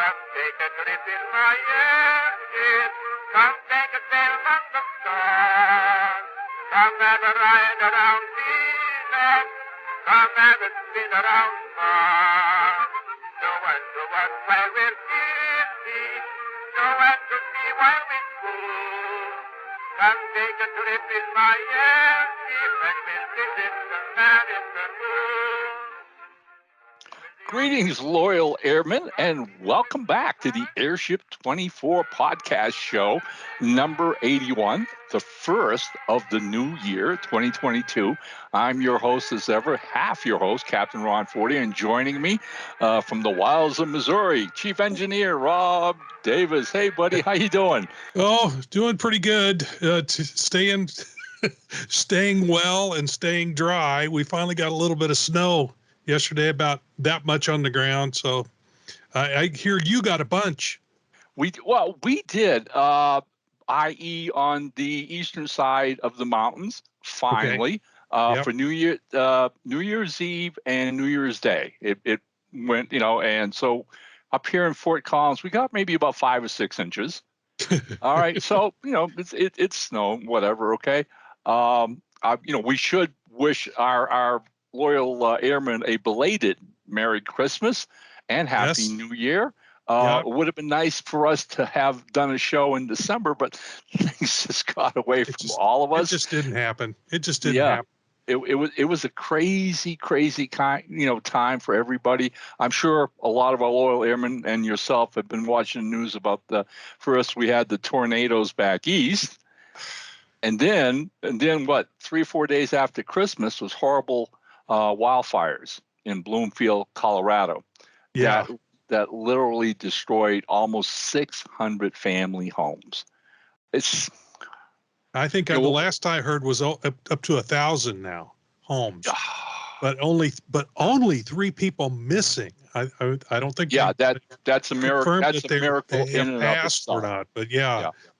Come take a trip in my airship. Come take a sail among the stars. Come have a ride around Venus. Come have a spin around Mars. No one to work while we're busy. No one to see while we school. Come take a trip in my airship and we'll visit the man in the moon. Greetings, loyal airmen, and welcome back to the Airship 24 podcast show, number 81, the first of the new year, 2022. I'm your host, as ever, half your host, Captain Ron Forty, and joining me from the wilds of Missouri, Chief Engineer Rob Davis. Hey, buddy, how you doing? Oh, doing pretty good. Staying well and staying dry. We finally got a little bit of snow yesterday, about that much on the ground. So I hear you got a bunch. We did, i.e. on the eastern side of the mountains, finally, for New Year's Eve and New Year's Day. It went, and so up here in Fort Collins, we got maybe about 5 or 6 inches. All right. So, it's snow, whatever. Okay. We should wish our loyal airmen a belated Merry Christmas and Happy New Year. It would have been nice for us to have done a show in December, but things just got away from all of us. It just didn't happen. Happen. It was a crazy time for everybody. I'm sure a lot of our loyal airmen and yourself have been watching the news about first we had the tornadoes back east, and then what, 3 or 4 days after Christmas was horrible wildfires in Bloomfield, Colorado. Yeah. That literally destroyed almost 600 family homes. I think the last I heard was up to 1,000 now homes, but only 3 people missing. I don't think. Yeah, that's a miracle. That's a miracle in and of itself. Or not, but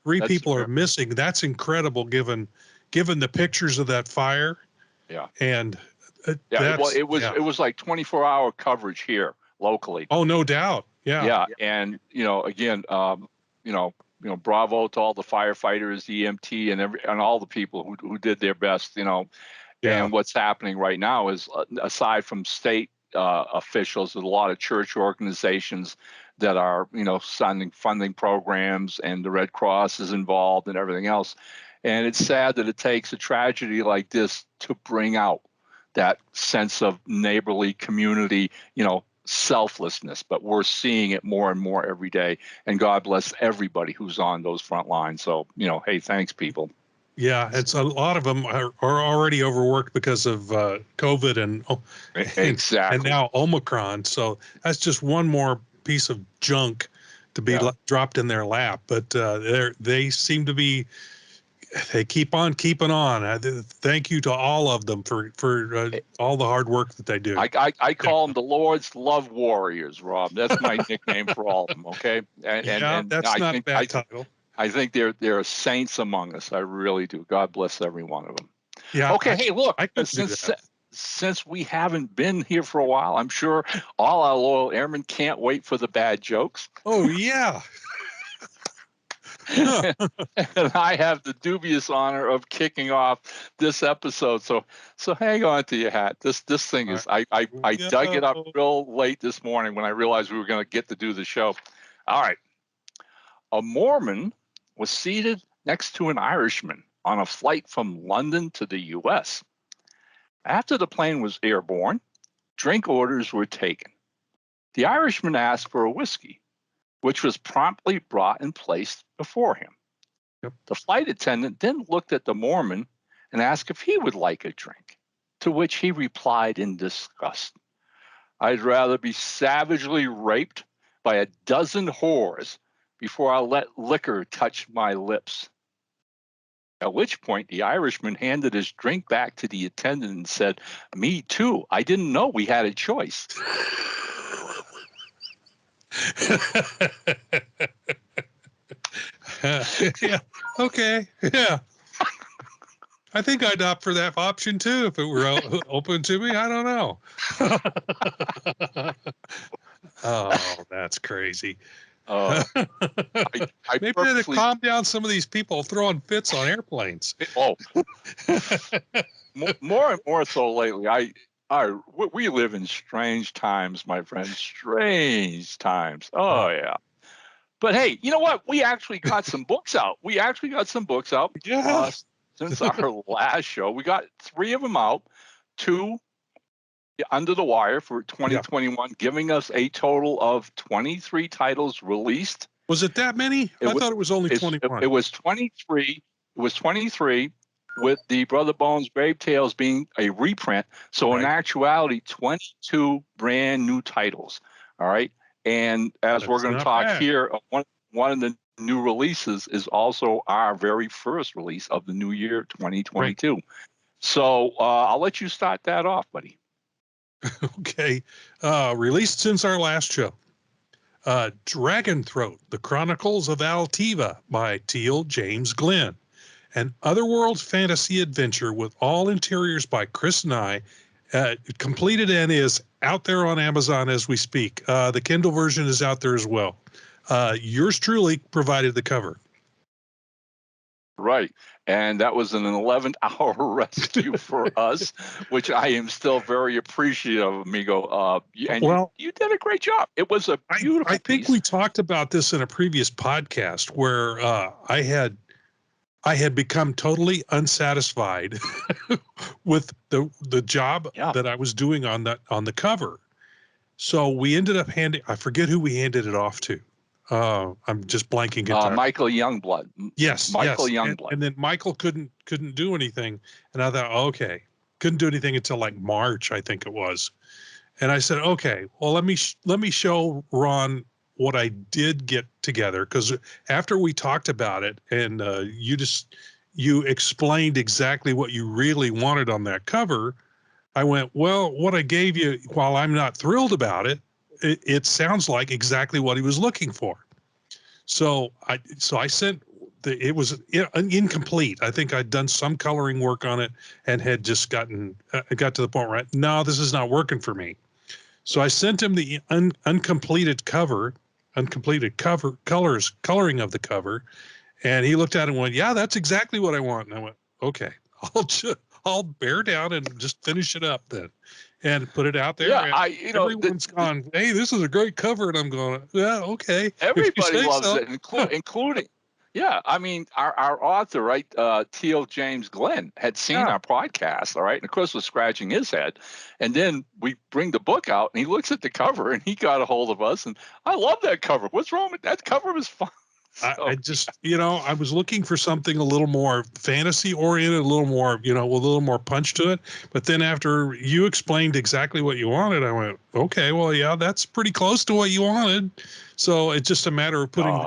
3 people are missing. That's incredible given the pictures of that fire. Yeah, and it was like 24-hour coverage here locally. Oh, no doubt. Yeah. And again, bravo to all the firefighters, the EMT, and all the people who did their best. And what's happening right now is, aside from state officials, there's a lot of church organizations that are funding programs, and the Red Cross is involved and everything else. And it's sad that it takes a tragedy like this to bring out that sense of neighborly community, selflessness, but we're seeing it more and more every day. And God bless everybody who's on those front lines. So, hey, thanks, people. Yeah, it's a lot of them are already overworked because of COVID and exactly, and now Omicron. So that's just one more piece of junk to be dropped in their lap. But they seem to be. They keep on keeping on. Thank you to all of them for all the hard work that they do. I call them the Lord's love warriors, Rob. That's my nickname for all of them. Okay, and that's not a bad title. I think they're saints among us. I really do. God bless every one of them. Yeah. Okay. Hey, look. Since we haven't been here for a while, I'm sure all our loyal airmen can't wait for the bad jokes. Oh yeah. And I have the dubious honor of kicking off this episode. So hang on to your hat. This thing is, I dug it up real late this morning when I realized we were going to get to do the show. All right. A Mormon was seated next to an Irishman on a flight from London to the U.S. After the plane was airborne, drink orders were taken. The Irishman asked for a whiskey, which was promptly brought and placed before him. Yep. The flight attendant then looked at the Mormon and asked if he would like a drink, to which he replied in disgust, "I'd rather be savagely raped by a dozen whores before I let liquor touch my lips." At which point, the Irishman handed his drink back to the attendant and said, "Me too. I didn't know we had a choice." Yeah. Okay. Yeah. I think I'd opt for that option too if it were open to me. I don't know. Oh, that's crazy. I Maybe they purposely, calm down some of these people throwing fits on airplanes. oh, more and more so lately. We live in strange times, my friend. Strange times. Oh yeah. But hey, you know what? We actually got some books out. Yeah. Since our last show. We got 3 of them out. 2 under the wire for 2021, giving us a total of 23 titles released. Was it that many? I thought it was only 21. It was 23. It was 23 with the Brother Bones Brave Tales being a reprint. So in actuality, 22 brand new titles. All right. And as we're going to talk here, one of the new releases is also our very first release of the new year, 2022. Right. So I'll let you start that off, buddy. Okay. Released since our last show. Dragon Throat, The Chronicles of Altiva by Teal James Glenn. An otherworld fantasy adventure with all interiors by Chris Nye. Completed and is out there on Amazon as we speak. The Kindle version is out there as well. Yours truly provided the cover. Right. And that was an 11-hour rescue for us, which I am still very appreciative of, amigo. You did a great job. It was a beautiful I think piece. we talked about this in a previous podcast where I had become totally unsatisfied with the job that I was doing on the cover. So we ended up I forget who we handed it off to. I'm just blanking. Michael Youngblood. Yes, Michael Youngblood. And then Michael couldn't do anything, and I thought, okay, couldn't do anything until like March, I think it was. And I said, okay, well, let me show Ron what I did get together, because after we talked about it, and you explained exactly what you really wanted on that cover, I went, well, what I gave you, while I'm not thrilled about it, it sounds like exactly what he was looking for. So I sent it was incomplete. I think I'd done some coloring work on it and had just got to the point where no, this is not working for me. So I sent him the uncompleted coloring of the cover, and he looked at it and went, yeah, that's exactly what I want. And I went, okay, I'll bear down and just finish it up then. And put it out there. Yeah, everyone's gone, hey, this is a great cover. And I'm going, yeah, okay. Everybody loves it, including, yeah. I mean, our author, right, Teal James Glenn, had seen our podcast, all right, and of course was scratching his head. And then we bring the book out, and he looks at the cover, and he got a hold of us, and I love that cover. What's wrong with that cover? Was fun. So, I just, I was looking for something a little more fantasy oriented, a little more, with a little more punch to it. But then after you explained exactly what you wanted, I went, okay, well, yeah, that's pretty close to what you wanted. So it's just a matter of putting,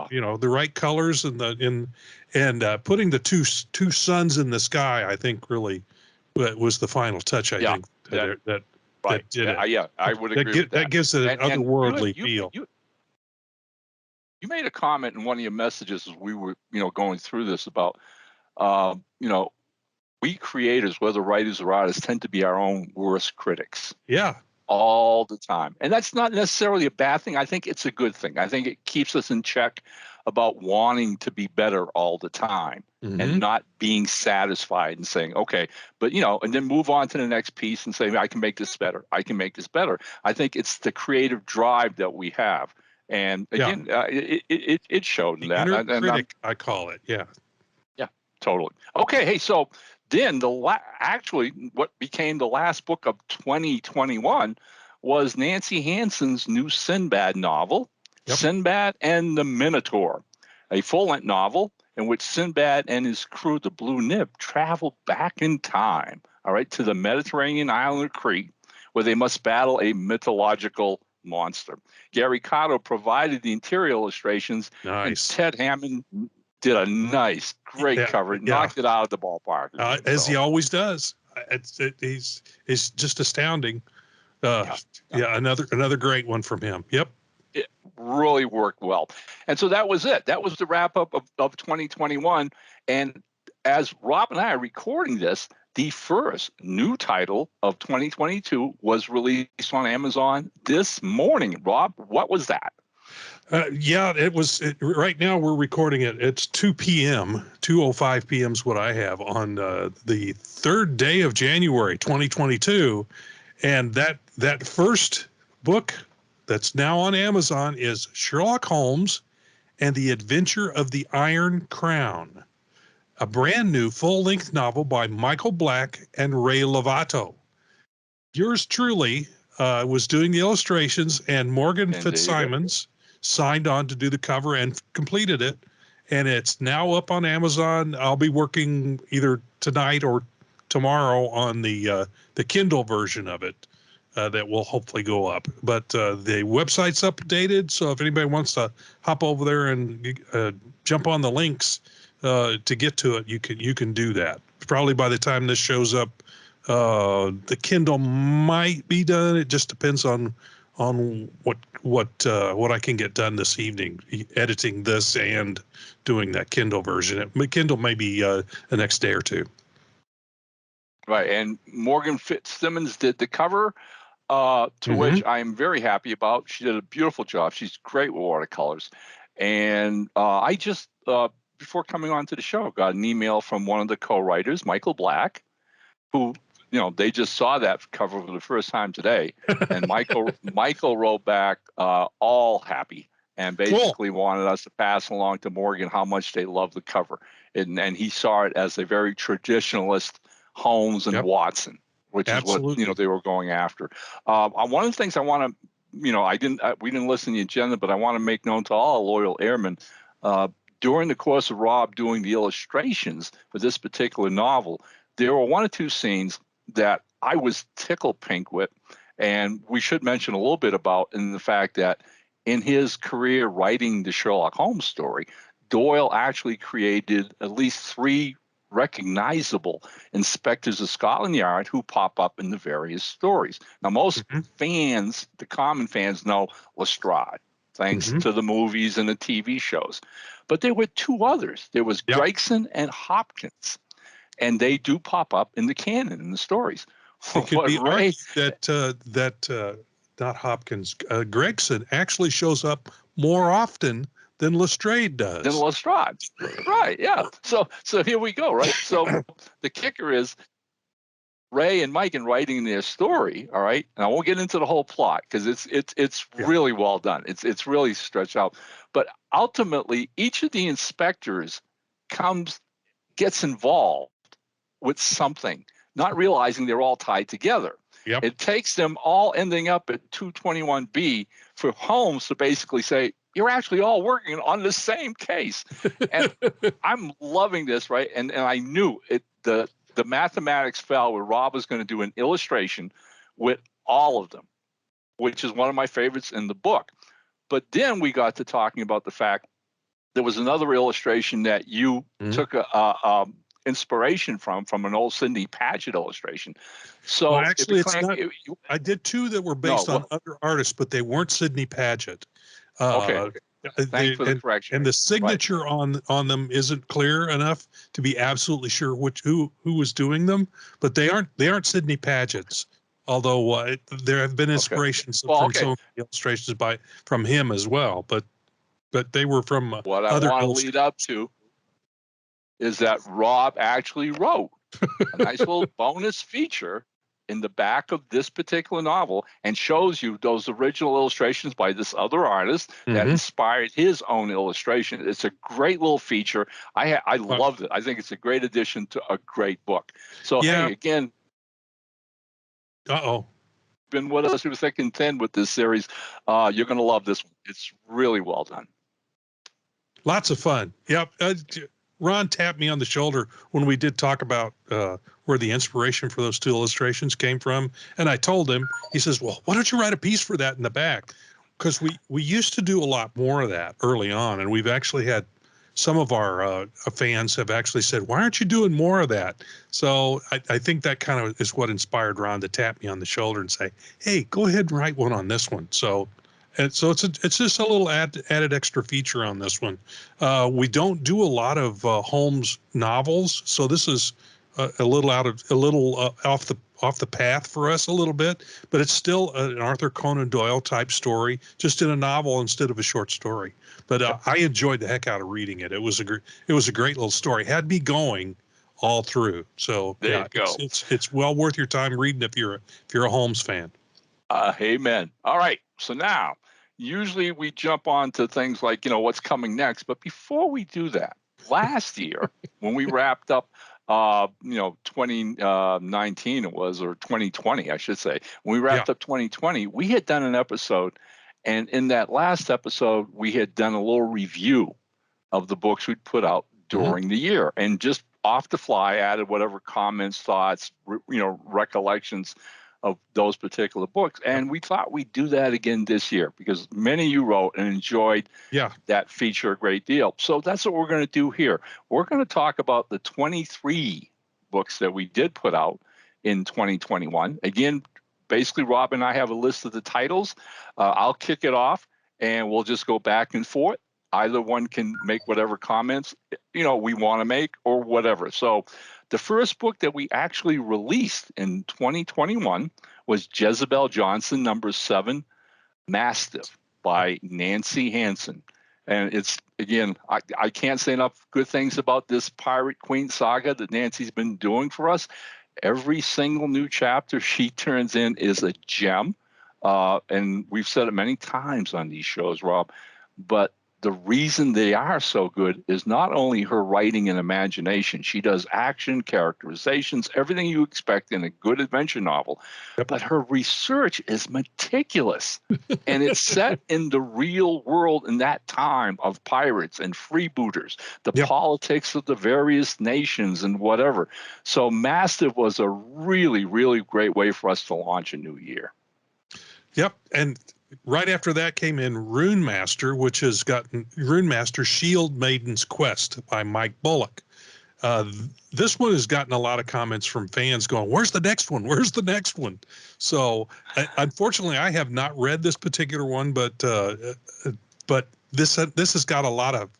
the right colors and putting the two suns in the sky. I think really was the final touch. I think that did it. Yeah, I would agree with that. That gives it an otherworldly feel. You made a comment in one of your messages as we were, going through this about, we creators, whether writers or artists, tend to be our own worst critics. Yeah. All the time. And that's not necessarily a bad thing. I think it's a good thing. I think it keeps us in check about wanting to be better all the time and not being satisfied and saying, okay, but, and then move on to the next piece and say, I can make this better. I can make this better. I think it's the creative drive that we have. And again, it showed in that. Inner critic, I call it. Yeah. Yeah, totally. Okay. Hey, so then actually what became the last book of 2021 was Nancy Hansen's new Sinbad novel, Sinbad and the Minotaur, a full-length novel in which Sinbad and his crew, the Blue Nib, travel back in time, all right, to the Mediterranean island of Crete, where they must battle a mythological monster. Gary Cotto provided the interior illustrations. Nice. And Ted Hammond did a great cover. Knocked it out of the ballpark. As he always does. It's just astounding. Another great one from him. Yep. It really worked well. And so that was it. That was the wrap up of 2021. And as Rob and I are recording this, the first new title of 2022 was released on Amazon this morning. Rob, what was that? Yeah, it was. Right now we're recording it. It's 2 p.m. 2:05 p.m. is what I have on the 3rd day of January 2022, and that first book that's now on Amazon is Sherlock Holmes and the Adventure of the Iron Crown, a brand new full-length novel by Michael Black and Ray Lovato. Yours truly was doing the illustrations, and Morgan Fitzsimons signed on to do the cover and completed it. And it's now up on Amazon. I'll be working either tonight or tomorrow on the Kindle version of it that will hopefully go up. But the website's updated, so if anybody wants to hop over there and jump on the links to get to it, you can do that. Probably by the time this shows up, the Kindle might be done. It just depends on what I can get done this evening, editing this and doing that Kindle version. Kindle may be the next day or two. Right, and Morgan Fitzsimmons did the cover, to which I am very happy about. She did a beautiful job. She's great with watercolors. And I just, before coming on to the show, got an email from one of the co-writers, Michael Black, who, they just saw that cover for the first time today. And Michael wrote back all happy and basically wanted us to pass along to Morgan how much they love the cover. And he saw it as a very traditionalist Holmes and Watson, which is what they were going after. One of the things I want to, we didn't listen to the agenda, but I want to make known to all loyal airmen. During the course of Rob doing the illustrations for this particular novel, there were one or two scenes that I was tickled pink with, and we should mention a little bit about in the fact that in his career writing the Sherlock Holmes story, Doyle actually created at least 3 recognizable inspectors of Scotland Yard who pop up in the various stories. Now, most fans, the common fans, know Lestrade, thanks to the movies and the TV shows. But there were 2 others. There was Gregson and Hopkins, and they do pop up in the canon, in the stories. It could be argued that not Hopkins, Gregson actually shows up more often than Lestrade does. Than Lestrade, right? Yeah. So here we go, right? So the kicker is Ray and Mike in writing their story. All right, and I won't get into the whole plot because it's really well done. It's really stretched out. But ultimately, each of the inspectors gets involved with something, not realizing they're all tied together. Yep. It takes them all ending up at 221B for Holmes to basically say, you're actually all working on the same case. And I'm loving this, right? And I knew it. The mathematics fell where Rob was going to do an illustration with all of them, which is one of my favorites in the book. But then we got to talking about the fact there was another illustration that you took inspiration from an old Sidney Paget illustration. So actually, it's not. I did 2 that were based on other artists, but they weren't Sidney Paget. Okay. Thanks for the correction. And the signature on them isn't clear enough to be absolutely sure who was doing them. But they aren't Sidney Paget's. Although there have been inspirations from some of the illustrations from him as well. But they were from what I want to lead up to is that Rob actually wrote a nice little bonus feature in the back of this particular novel and shows you those original illustrations by this other artist that inspired his own illustration. It's a great little feature. I loved it. I think it's a great addition to a great book. So, hey, again, been with us through thick and thin with this series. You're going to love this one. It's really well done. Lots of fun. Yep. Ron tapped me on the shoulder when we did talk about where the inspiration for those 2 illustrations came from. And I told him, he says, well, why don't you write a piece for that in the back? Because we used to do a lot more of that early on. And we've actually had some of our fans have actually said, why aren't you doing more of that? So I think that kind of is what inspired Ron to tap me on the shoulder and say, hey, go ahead and write one on this one. So it's just a little added extra feature on this one. We don't do a lot of Holmes novels, so this is a little off the path for us a little bit, but it's still an Arthur Conan Doyle type story, just in a novel instead of a short story. But I enjoyed the heck out of reading it. It was a great little story. Had me going all through. So there you go. It's well worth your time reading if you're a Holmes fan. Amen. All right. So now, usually we jump on to things like, what's coming next. But before we do that, last year, when we wrapped up, 2019 it was, or 2020, I should say, when we wrapped up 2020, we had done an episode. And in that last episode, we had done a little review of the books we'd put out during the year, and just off the fly added whatever comments, thoughts, recollections of those particular books. And we thought we'd do that again this year because many of you wrote and enjoyed that feature a great deal. So that's what we're going to do here. We're going to talk about the 23 books that we did put out in 2021. Again, basically, Rob and I have a list of the titles. I'll kick it off and we'll just go back and forth. Either one can make whatever comments, we want to make or whatever. So the first book that we actually released in 2021 was Jezebel Johnson, number 7, Mastiff by Nancy Hansen. And it's, again, I can't say enough good things about this Pirate Queen saga that Nancy's been doing for us. Every single new chapter she turns in is a gem. And we've said it many times on these shows, Rob, but the reason they are so good is not only her writing and imagination. She does action, characterizations, everything you expect in a good adventure novel. But her research is meticulous. And it's set in the real world in that time of pirates and freebooters, the politics of the various nations and whatever. So Mastiff was a really, really great way for us to launch a new year. Yep. And right after that came in Rune Master, which has gotten Rune Master Shield Maiden's Quest by Mike Bullock. This one has gotten a lot of comments from fans going, where's the next one? Where's the next one? So unfortunately, I have not read this particular one, but this has got a lot of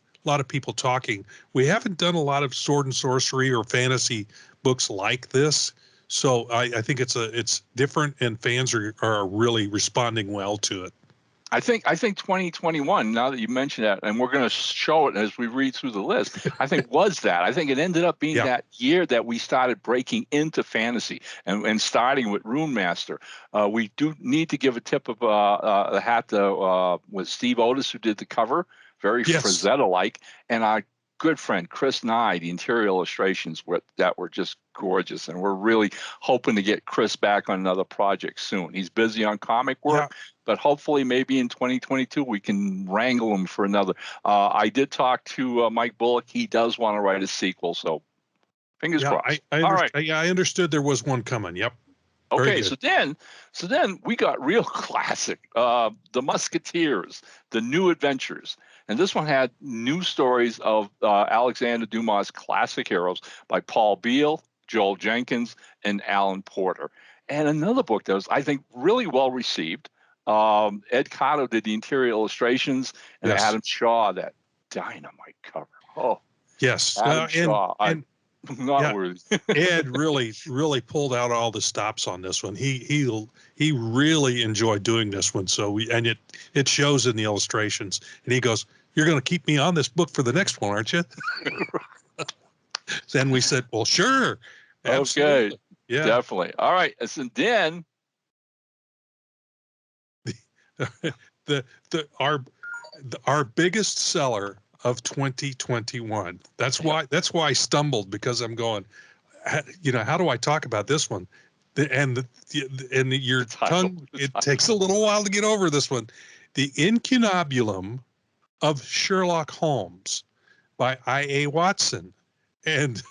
people talking. We haven't done a lot of sword and sorcery or fantasy books like this. So I think it's different, and fans are really responding well to it. I think 2021, now that you mentioned that, and we're going to show it as we read through the list, I think it ended up being that year that we started breaking into fantasy and starting with Rune Master. We do need to give a tip of the hat to with Steve Otis, who did the cover, very Frazetta-like, and our good friend Chris Nye, the interior illustrations were just gorgeous, and we're really hoping to get Chris back on another project soon. He's busy on comic work, but hopefully maybe in 2022 we can wrangle him for another. I did talk to Mike Bullock. He does want to write a sequel, so fingers crossed. I understood there was one coming. Yep. Okay, so then we got real classic, The Musketeers, The New Adventures. And this one had new stories of Alexander Dumas' classic heroes by Paul Beal, Joel Jenkins, and Alan Porter. And another book that was, I think, really well received. Ed Cotto did the interior illustrations, and Adam Shaw, that dynamite cover. Oh, yes. Adam Shaw. Not worthy. Ed really pulled out all the stops on this one. He really enjoyed doing this one. So it shows in the illustrations. And he goes, "You're going to keep me on this book for the next one, aren't you?" Then we said, "Well, sure, absolutely. Okay, definitely. All right." And then our biggest seller of 2021. That's why I stumbled, because I'm going, how do I talk about this one? And your tongue, it takes a little while to get over this one. The Incunabulum of Sherlock Holmes by I.A. Watson. And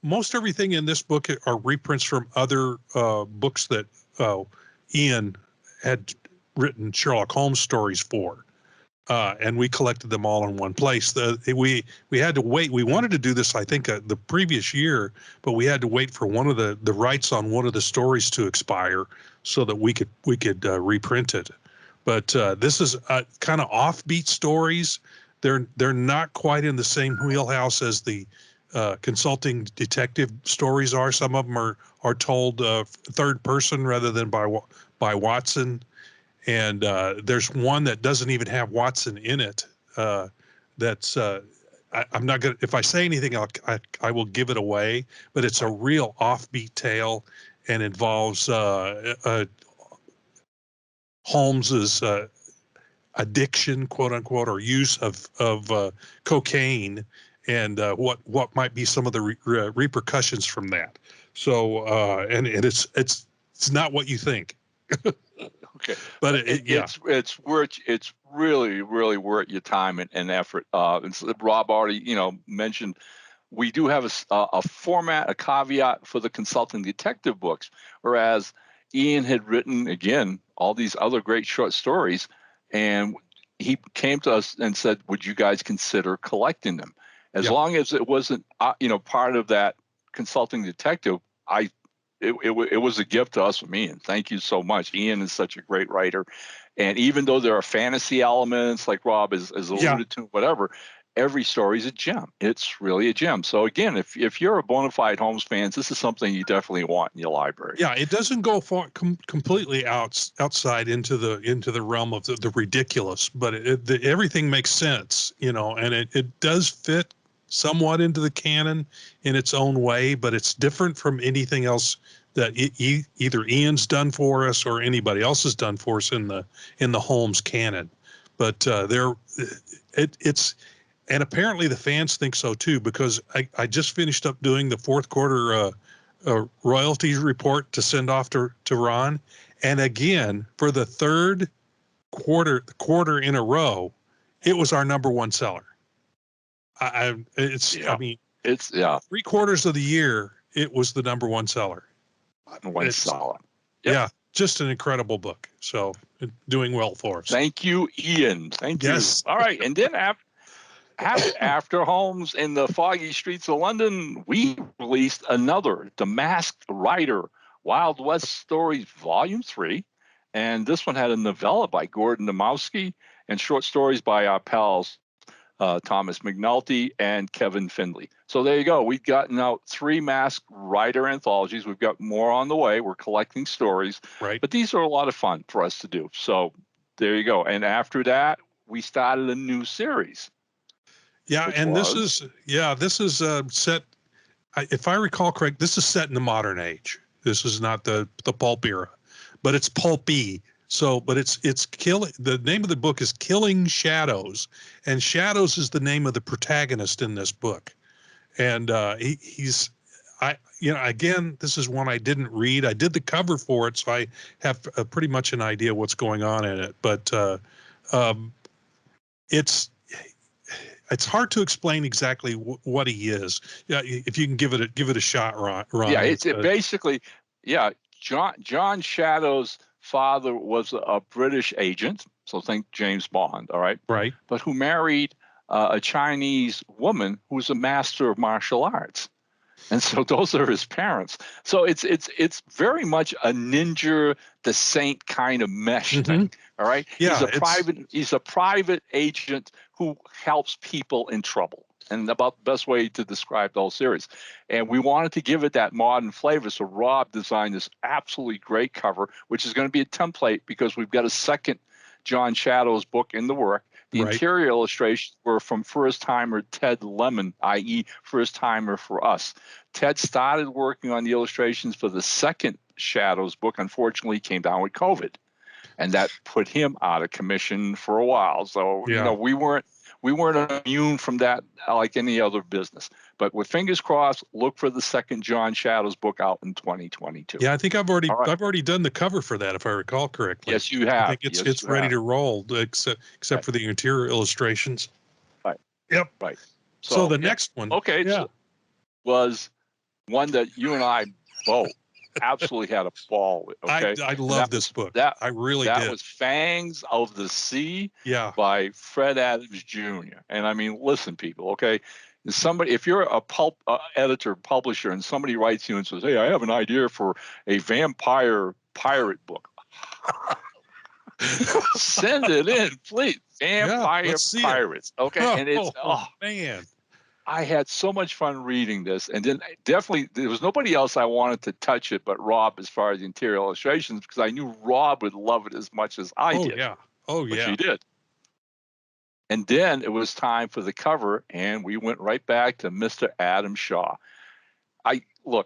most everything in this book are reprints from other books that Ian had written Sherlock Holmes stories for. And we collected them all in one place. We had to wait. We wanted to do this, I think, the previous year, but we had to wait for one of the rights on one of the stories to expire so that we could reprint it. But this is kind of offbeat stories. They're not quite in the same wheelhouse as the consulting detective stories are. Some of them are told third person rather than by Watson. And there's one that doesn't even have Watson in it. That's I'm not gonna. If I say anything, I will give it away. But it's a real offbeat tale, and involves Holmes's addiction, quote unquote, or use of cocaine, and what might be some of the repercussions from that. So and it's not what you think. Okay, but it's really worth your time and effort. And so Rob already mentioned we do have a format, a caveat for the consulting detective books, whereas Ian had written again all these other great short stories, and he came to us and said, "Would you guys consider collecting them?" As long as it wasn't part of that consulting detective, it was a gift to us from Ian. Thank you so much. Ian is such a great writer. And even though there are fantasy elements, like Rob is alluded to, whatever, every story is a gem. It's really a gem. So again, if you're a bona fide Holmes fan, this is something you definitely want in your library. Yeah, it doesn't go far completely outside into the realm of the ridiculous, but everything makes sense, and it does fit somewhat into the canon in its own way, but it's different from anything else that either Ian's done for us or anybody else has done for us in the Holmes canon. But it's and apparently the fans think so too, because I just finished up doing the fourth quarter royalties report to send off to Ron, and again for the third quarter in a row, it was our number one seller. I mean, it's 3/4 of the year it was the number one seller. Seller. Yeah, just an incredible book. So doing well for us. Thank you, Ian. Thank you. All right, and then after Holmes in the Foggy Streets of London, we released another, The Masked Rider, Wild West Stories, Volume 3. And this one had a novella by Gordon Demowski and short stories by our pals Thomas McNulty and Kevin Findley. So there you go. We've gotten out 3 Masked Rider anthologies. We've got more on the way. We're collecting stories. Right. But these are a lot of fun for us to do. So there you go. And after that, we started a new series. Yeah, and this is set. If I recall correct, this is set in the modern age. This is not the pulp era, but it's pulpy. So, but it's killing. The name of the book is Killing Shadows, and Shadows is the name of the protagonist in this book. And he's again, this is one I didn't read. I did the cover for it, so I have pretty much an idea what's going on in it. But it's hard to explain exactly what he is. Yeah, if you can give it a shot, Ron. Yeah, it's basically, John Shadow's father was a British agent, so think James Bond, all right? Right. But who married a Chinese woman who's a master of martial arts. And so those are his parents. So it's very much a ninja, the saint kind of mesh thing. All right. Yeah, he's a private agent who helps people in trouble. And about the best way to describe the whole series. And we wanted to give it that modern flavor. So Rob designed this absolutely great cover, which is going to be a template because we've got a second John Shadow's book in the work. The interior illustrations were from first-timer Ted Lemon, i.e. first-timer for us. Ted started working on the illustrations for the second Shadows book. Unfortunately, he came down with COVID, and that put him out of commission for a while. So, we weren't immune from that like any other business. But with fingers crossed, look for the second John Shadows book out in 2022. Yeah, I think I've already done the cover for that, if I recall correctly. Yes, you have. I think it's ready to roll, except for the interior illustrations. Right. Yep. Right. So the next one, was one that you and I both absolutely had a ball with. Okay, I love this book. I really did. That was Fangs of the Sea by Fred Adams Jr. And I mean, listen, people, okay? If you're a pulp editor, publisher, and somebody writes you and says, "Hey, I have an idea for a vampire pirate book," send it in, please. Vampire pirates, okay? And it's man. I had so much fun reading this, and then definitely there was nobody else I wanted to touch it but Rob as far as the interior illustrations, because I knew Rob would love it as much as I did. Yeah. Oh, which yeah. he did. And then it was time for the cover, and we went right back to Mr. Adam Shaw.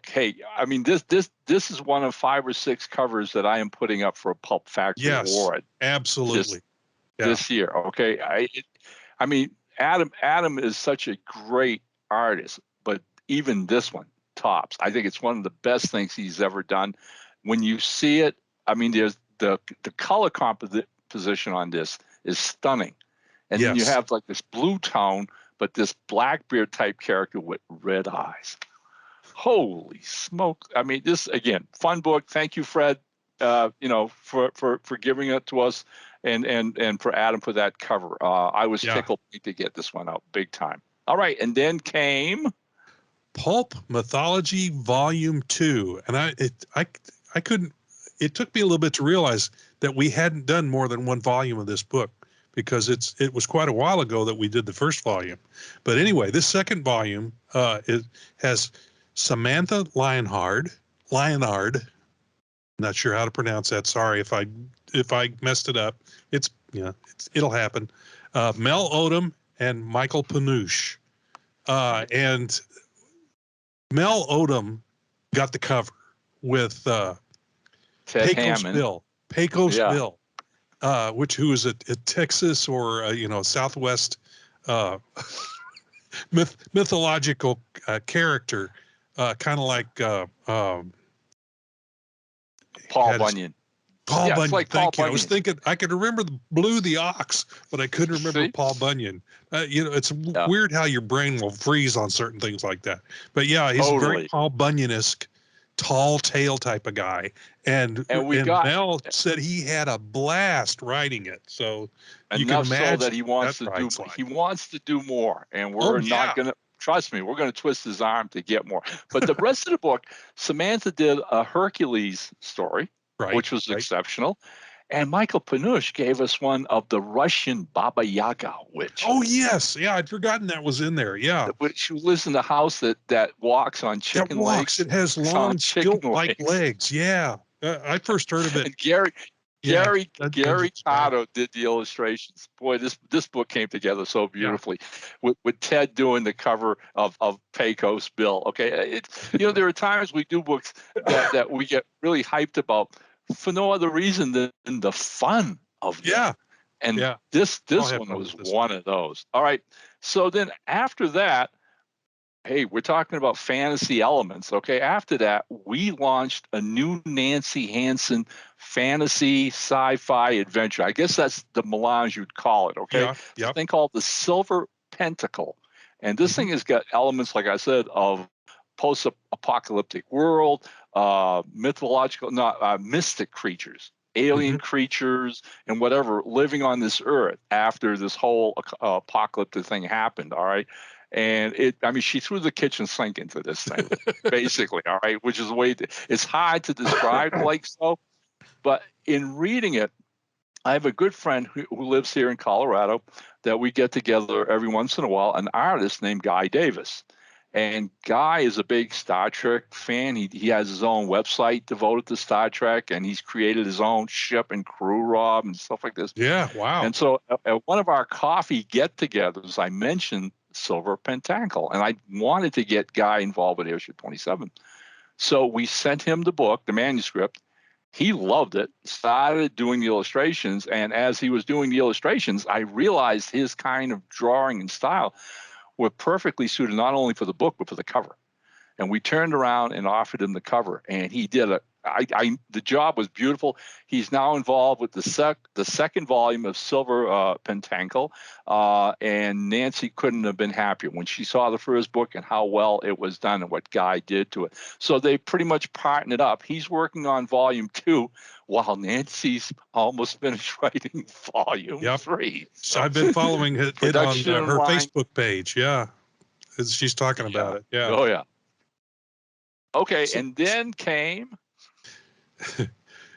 Hey, I mean, this is one of 5 or 6 covers that I am putting up for a Pulp Factory award. Absolutely. This year. Okay. I mean, Adam is such a great artist, but even this one tops. I think it's one of the best things he's ever done. When you see it, I mean, there's the color composition on this is stunning. And then you have like this blue tone, but this Blackbeard type character with red eyes. Holy smoke. I mean, this, again, fun book. Thank you, Fred, for giving it to us, and for Adam for that cover. I was tickled to get this one out big time. All right. And then came Pulp Mythology Volume 2. And I couldn't, it took me a little bit to realize that we hadn't done more than 1 volume of this book, because it was quite a while ago that we did the first volume. But anyway, this second volume it has Samantha Lionhard. Not sure how to pronounce that. Sorry if I messed it up. It'll happen. Mel Odom and Michael Panush. And Mel Odom got the cover with Ted Pecos Hammond. Bill. Bill. Who is a Texas or Southwest mythological character, kind of like Paul Bunyan. Paul Bunyan. Like Thank you. Bunyan. I was thinking I could remember Blue the Ox, but I couldn't remember Paul Bunyan. It's weird how your brain will freeze on certain things like that. But yeah, he's a very Paul Bunyan-esque, tall tale type of guy. And Mel said he had a blast writing it. So you can imagine so that he wants to do more, and we're not going to. Trust me, we're going to twist his arm to get more. But the rest of the book, Samantha did a Hercules story, which was exceptional. And Michael Panush gave us one of the Russian Baba Yaga witch. Oh, yes. Yeah, I'd forgotten that was in there. Yeah. Which lives in the house that walks on chicken legs. It has long, stilt-like legs. Yeah. I first heard of it. And Gary Cotto did the illustrations. Boy, this book came together so beautifully, with Ted doing the cover of Pecos Bill. Okay, there are times we do books that we get really hyped about for no other reason than the fun of them. And this one was one of those. All right, so then after that, hey, we're talking about fantasy elements. Okay, after that, we launched a new Nancy Hansen fantasy sci-fi adventure. I guess that's the melange you'd call it. Okay, it's a thing called the Silver Pentacle, and this thing has got elements, like I said, of post-apocalyptic world, mystic creatures, alien creatures, and whatever living on this earth after this whole apocalyptic thing happened. All right. And she threw the kitchen sink into this thing, basically. All right. Which is the way it's hard to describe like so. But in reading it, I have a good friend who lives here in Colorado that we get together every once in a while, an artist named Guy Davis. And Guy is a big Star Trek fan. He has his own website devoted to Star Trek, and he's created his own ship and crew, Rob, and stuff like this. Yeah, wow. And so at one of our coffee get-togethers, I mentioned Silver Pentacle, and I wanted to get Guy involved with Airship 27. So we sent him the book, the manuscript. He loved it, started doing the illustrations, and as he was doing the illustrations, I realized his kind of drawing and style were perfectly suited not only for the book, but for the cover. And we turned around and offered him the cover, and he did it. The job was beautiful. He's now involved with the second volume of Silver Pentacle, and Nancy couldn't have been happier when she saw the first book and how well it was done and what Guy did to it. So they pretty much partnered up. He's working on volume 2 while Nancy's almost finished writing volume 3. So I've been following it on her Facebook page. Yeah, she's talking about it. Yeah. Oh, yeah. Okay, and then came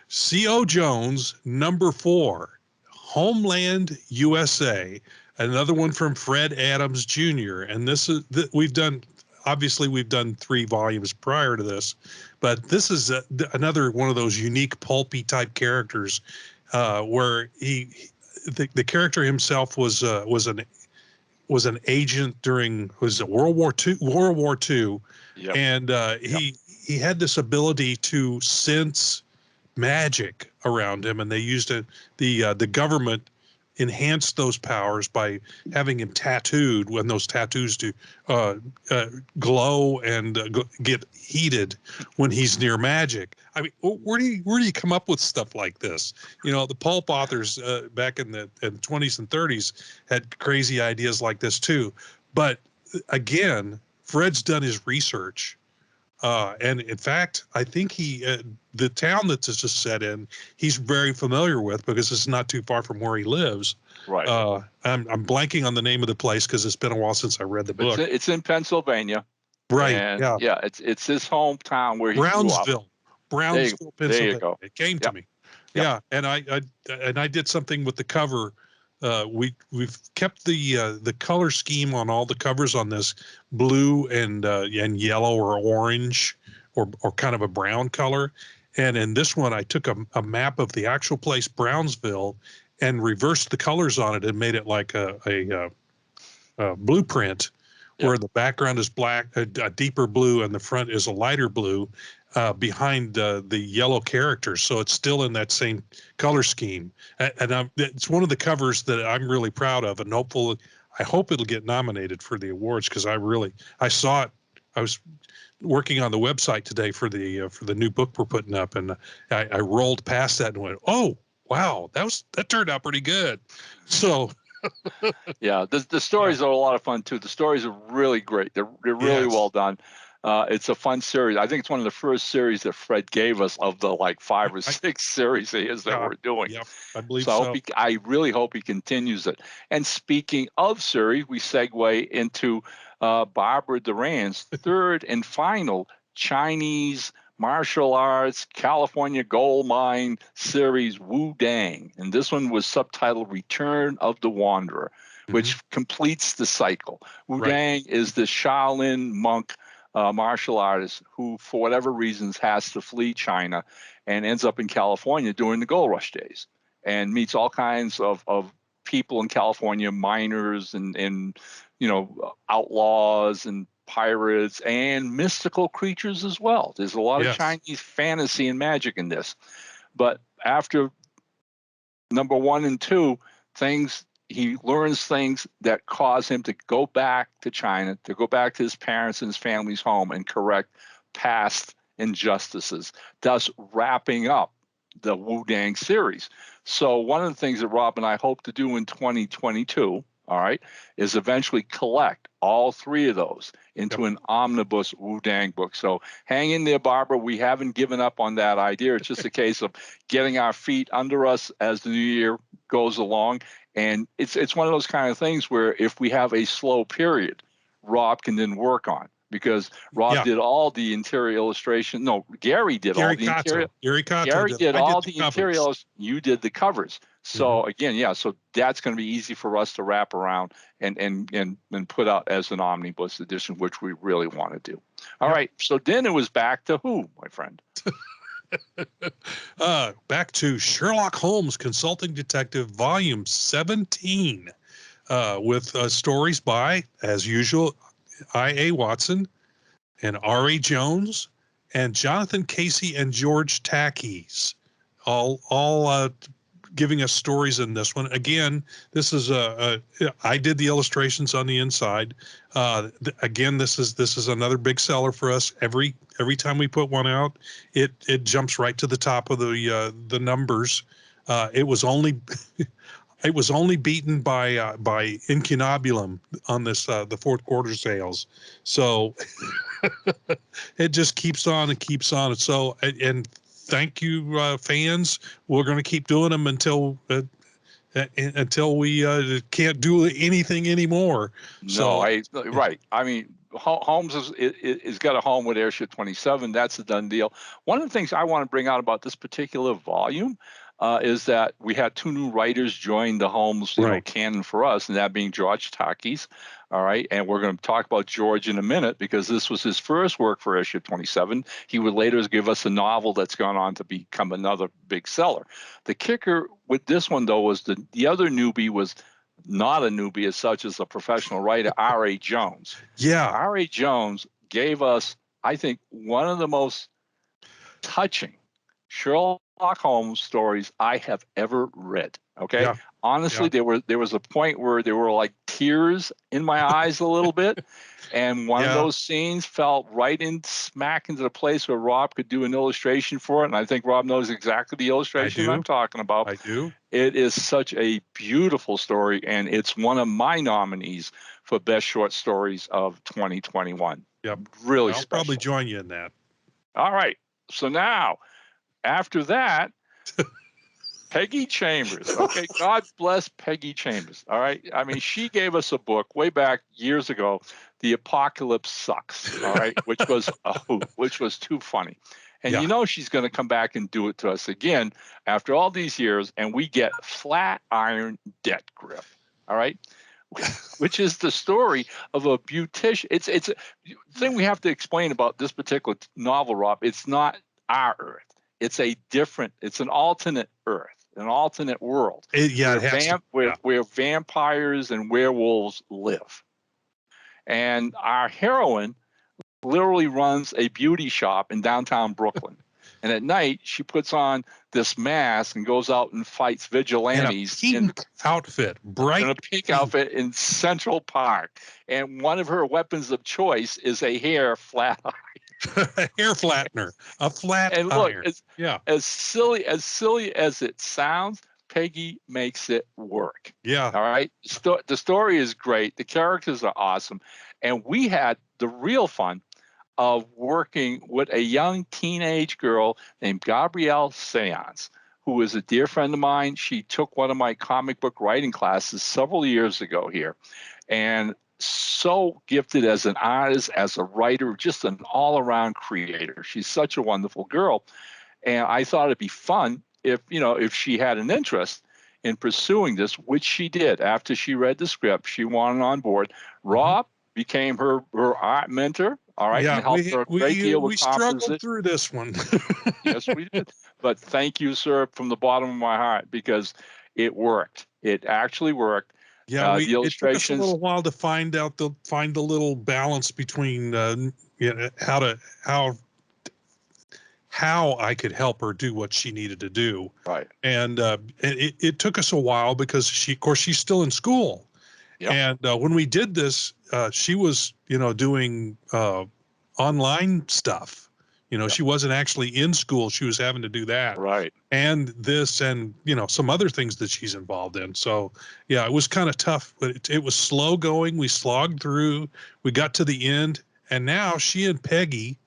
C.O. Jones, number 4, Homeland USA, another one from Fred Adams Jr. And this is we've done 3 volumes prior to this, but this is another one of those unique pulpy type characters where the character himself was an agent during World War II, Yep. and he had this ability to sense magic around him, and they used it. The government enhanced those powers by having him tattooed, when those tattoos do glow and get heated when he's near magic. I mean, where do you come up with stuff like this? The pulp authors back in the 20s and 30s had crazy ideas like this too. But again, Fred's done his research. And in fact, I think the town that this is set in, he's very familiar with, because it's not too far from where he lives. Right. I'm blanking on the name of the place because it's been a while since I read the book. It's in Pennsylvania. Right. And yeah. It's his hometown where he grew up. Brownsville, Pennsylvania. There you go. It came to me. Yep. Yeah, and I did something with the cover. We've kept the color scheme on all the covers on this blue and yellow or orange or kind of a brown color. And in this one, I took a map of the actual place, Brownsville, and reversed the colors on it and made it like a blueprint, where the background is black, a deeper blue, and the front is a lighter blue behind the yellow characters. So it's still in that same color scheme. And it's one of the covers that I'm really proud of, and I hope it'll get nominated for the awards, because I saw it. I was working on the website today for the new book we're putting up, and I rolled past that and went, oh, wow, that turned out pretty good. So yeah, the stories are a lot of fun too. The stories are really great. They're really well done. It's a fun series. I think it's one of the first series that Fred gave us of the 5 or 6 series that we're doing. Yep, I believe so. I really hope he continues it. And speaking of series, we segue into Barbara Duran's third and final Chinese martial arts California gold mine series, Wu Dang. And this one was subtitled Return of the Wanderer, which completes the cycle. Wu Dang is the Shaolin monk martial artist who, for whatever reasons, has to flee China and ends up in California during the gold rush days, and meets all kinds of people in California, miners and outlaws and pirates and mystical creatures as well. There's a lot of Chinese fantasy and magic in this. But after number 1 and 2, he learns things that cause him to go back to China, to go back to his parents and his family's home and correct past injustices, thus wrapping up the Wu Dang series. So one of the things that Rob and I hope to do in 2022, is eventually collect all 3 of those into an omnibus Wu Dang book. So hang in there, Barbara. We haven't given up on that idea. It's just a case of getting our feet under us as the new year goes along. And it's one of those kind of things where if we have a slow period, Rob can then work on, because Rob did all the interior illustration. No, Gary did all the interior. Gary did all the interior. You did the covers. So again, so that's going to be easy for us to wrap around and put out as an omnibus edition, which we really want to do. All right. So then it was back to who, my friend? Back to Sherlock Holmes Consulting Detective Volume 17, with stories by, as usual, I.A. Watson and R.A. Jones and Jonathan Casey and George Takis, all giving us stories in this one. Again, this is I did the illustrations on the inside. Again, this is another big seller for us. Every time we put one out, it jumps right to the top of the numbers. It was only beaten by Incunabulum on this the fourth quarter sales. So it just keeps on and keeps on. So and thank you, fans. We're going to keep doing them until we can't do anything anymore. Right. I mean, Holmes is got a home with Airship 27. That's a done deal. One of the things I want to bring out about this particular volume, is that we had two new writers join the Holmes, canon for us, and that being George Takei. All right, and we're going to talk about George in a minute because this was his first work for Airship 27. He would later give us a novel that's gone on to become another big seller. The kicker with this one, though, was the other newbie was not a newbie as such as a professional writer, R.A. Jones. Yeah. R.A. Jones gave us, I think, one of the most touching Sherlock Holmes stories I have ever read. Okay. Yeah. Honestly, there was a point where there were like tears in my eyes a little bit. And one of those scenes fell right in smack into the place where Rob could do an illustration for it. And I think Rob knows exactly the illustration I'm talking about. I do. It is such a beautiful story, and it's one of my nominees for best short stories of 2021. Yep. Really I'll special. probably join you in that. All right. So now, after that, Peggy Chambers. Okay, God bless Peggy Chambers. All right. I mean, she gave us a book way back years ago, The Apocalypse Sucks. All right, which was too funny. And she's going to come back and do it to us again after all these years, and we get Flat Iron Debt Grip. All right. Which is the story of a beautician. It's a thing we have to explain about this particular novel, Rob. It's not our Earth. It's an alternate Earth, an alternate world. Where vampires and werewolves live. And our heroine literally runs a beauty shop in downtown Brooklyn. And at night, she puts on this mask and goes out and fights vigilantes in a pink outfit in Central Park. And one of her weapons of choice is a hair flat iron. A hair flattener, a flat and look, iron. As silly as it sounds, Peggy makes it work. Yeah. All right. The story is great. The characters are awesome. And we had the real fun of working with a young teenage girl named Gabrielle Seance, who is a dear friend of mine. She took one of my comic book writing classes several years ago here. And so gifted as an artist, as a writer, just an all-around creator. She's such a wonderful girl. And I thought it'd be fun if she had an interest in pursuing this, which she did. After she read the script, she wanted on board. Rob became her art mentor, all right, and helped her a great deal with composition. We struggled through this one. Yes, we did. But thank you, sir, from the bottom of my heart, because it worked. It actually worked. Yeah, the illustrations. It took us a little while to find the little balance between how I could help her do what she needed to do. Right. And it took us a while because she's still in school. Yep. And when we did this, she was doing online stuff. She wasn't actually in school. She was having to do that. Right. And this and, some other things that she's involved in. So, yeah, it was kind of tough, but it was slow going. We slogged through. We got to the end. And now she and Peggy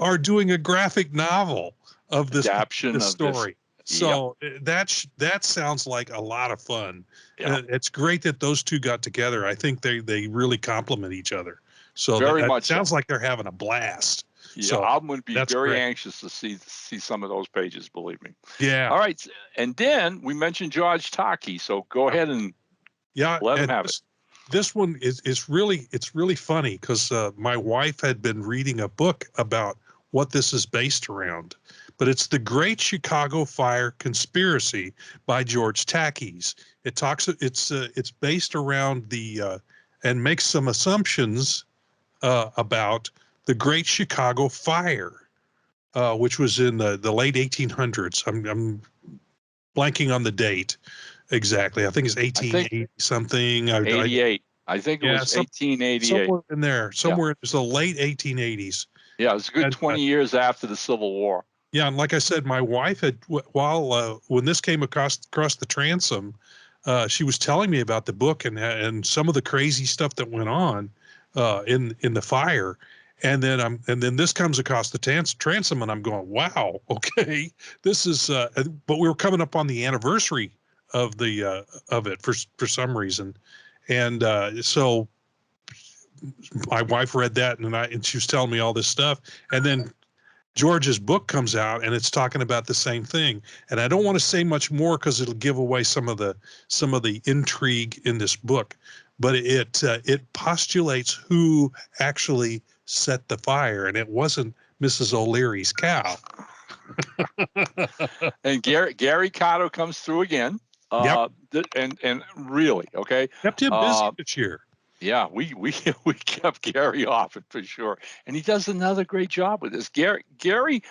are doing a graphic novel of this adaptation of story. So that sounds like a lot of fun. Yeah. It's great that those two got together. I think they really complement each other. So very much sounds like they're having a blast. Yeah, so I'm going to be very anxious to see some of those pages, believe me. Yeah. All right. And then we mentioned George Takei. So go ahead and let him have it. This one is really funny because my wife had been reading a book about what this is based around. But it's The Great Chicago Fire Conspiracy by George Takei. It's based around and makes some assumptions about the Great Chicago Fire, which was in the late 1800s. I'm blanking on the date exactly. I think it's 1880 something. 88. I think it was 1888. Somewhere in there. It was the late 1880s. Yeah, it was a good 20 years after the Civil War. Yeah, and like I said, my wife had when this came across the transom, she was telling me about the book and some of the crazy stuff that went on in the fire, and then this comes across the transom, and I'm going, wow, okay, this is. But we were coming up on the anniversary of it for some reason, and so my wife read that, and she was telling me all this stuff, and then George's book comes out and it's talking about the same thing. And I don't want to say much more because it'll give away some of the intrigue in this book. But it postulates who actually set the fire, and it wasn't Mrs. O'Leary's cow. And Gary Cotto comes through again. Yep. And really, okay. Kept him busy this year. Yeah, we kept Gary off it for sure, and he does another great job with this. Gary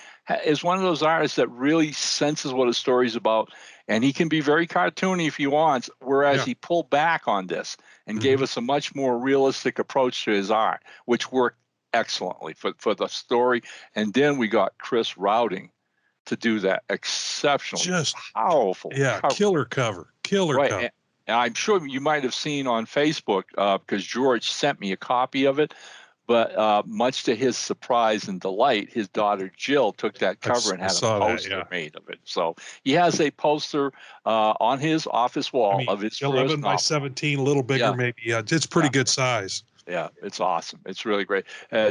is one of those artists that really senses what a story's about, and he can be very cartoony if he wants. Whereas he pulled back on this and gave us a much more realistic approach to his art, which worked excellently for the story. And then we got Chris Routing to do that exceptionally, just powerful, killer cover. And I'm sure you might have seen on Facebook because George sent me a copy of it. But much to his surprise and delight, his daughter Jill took that cover and had a poster made of it. So he has a poster on his office wall of his 11 first by 17, a little bigger maybe. Yeah, it's pretty good size. Yeah, it's awesome. It's really great.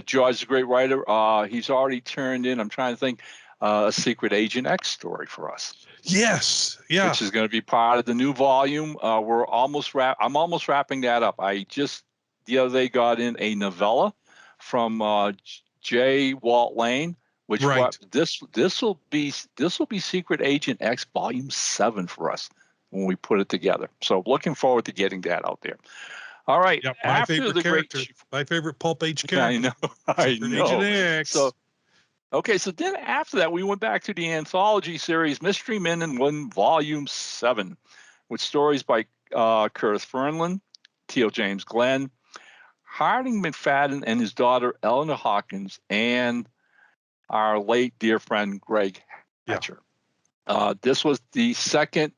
George is a great writer. He's already turned in, I'm trying to think, a Secret Agent X story for us. Yes, yeah. Which is going to be part of the new volume. I'm almost wrapping that up. I just the other day got in a novella from J. Walt Lane, which this will be Secret Agent X Volume 7 for us when we put it together. So looking forward to getting that out there. All right. Yep, my favorite pulp age character. I know. Agent X. So then after that, we went back to the anthology series, Mystery Men in One, Volume 7, with stories by Curtis Fernlund, Teal James Glenn, Harding McFadden and his daughter, Eleanor Hawkins, and our late dear friend, Greg Hatcher. This was the second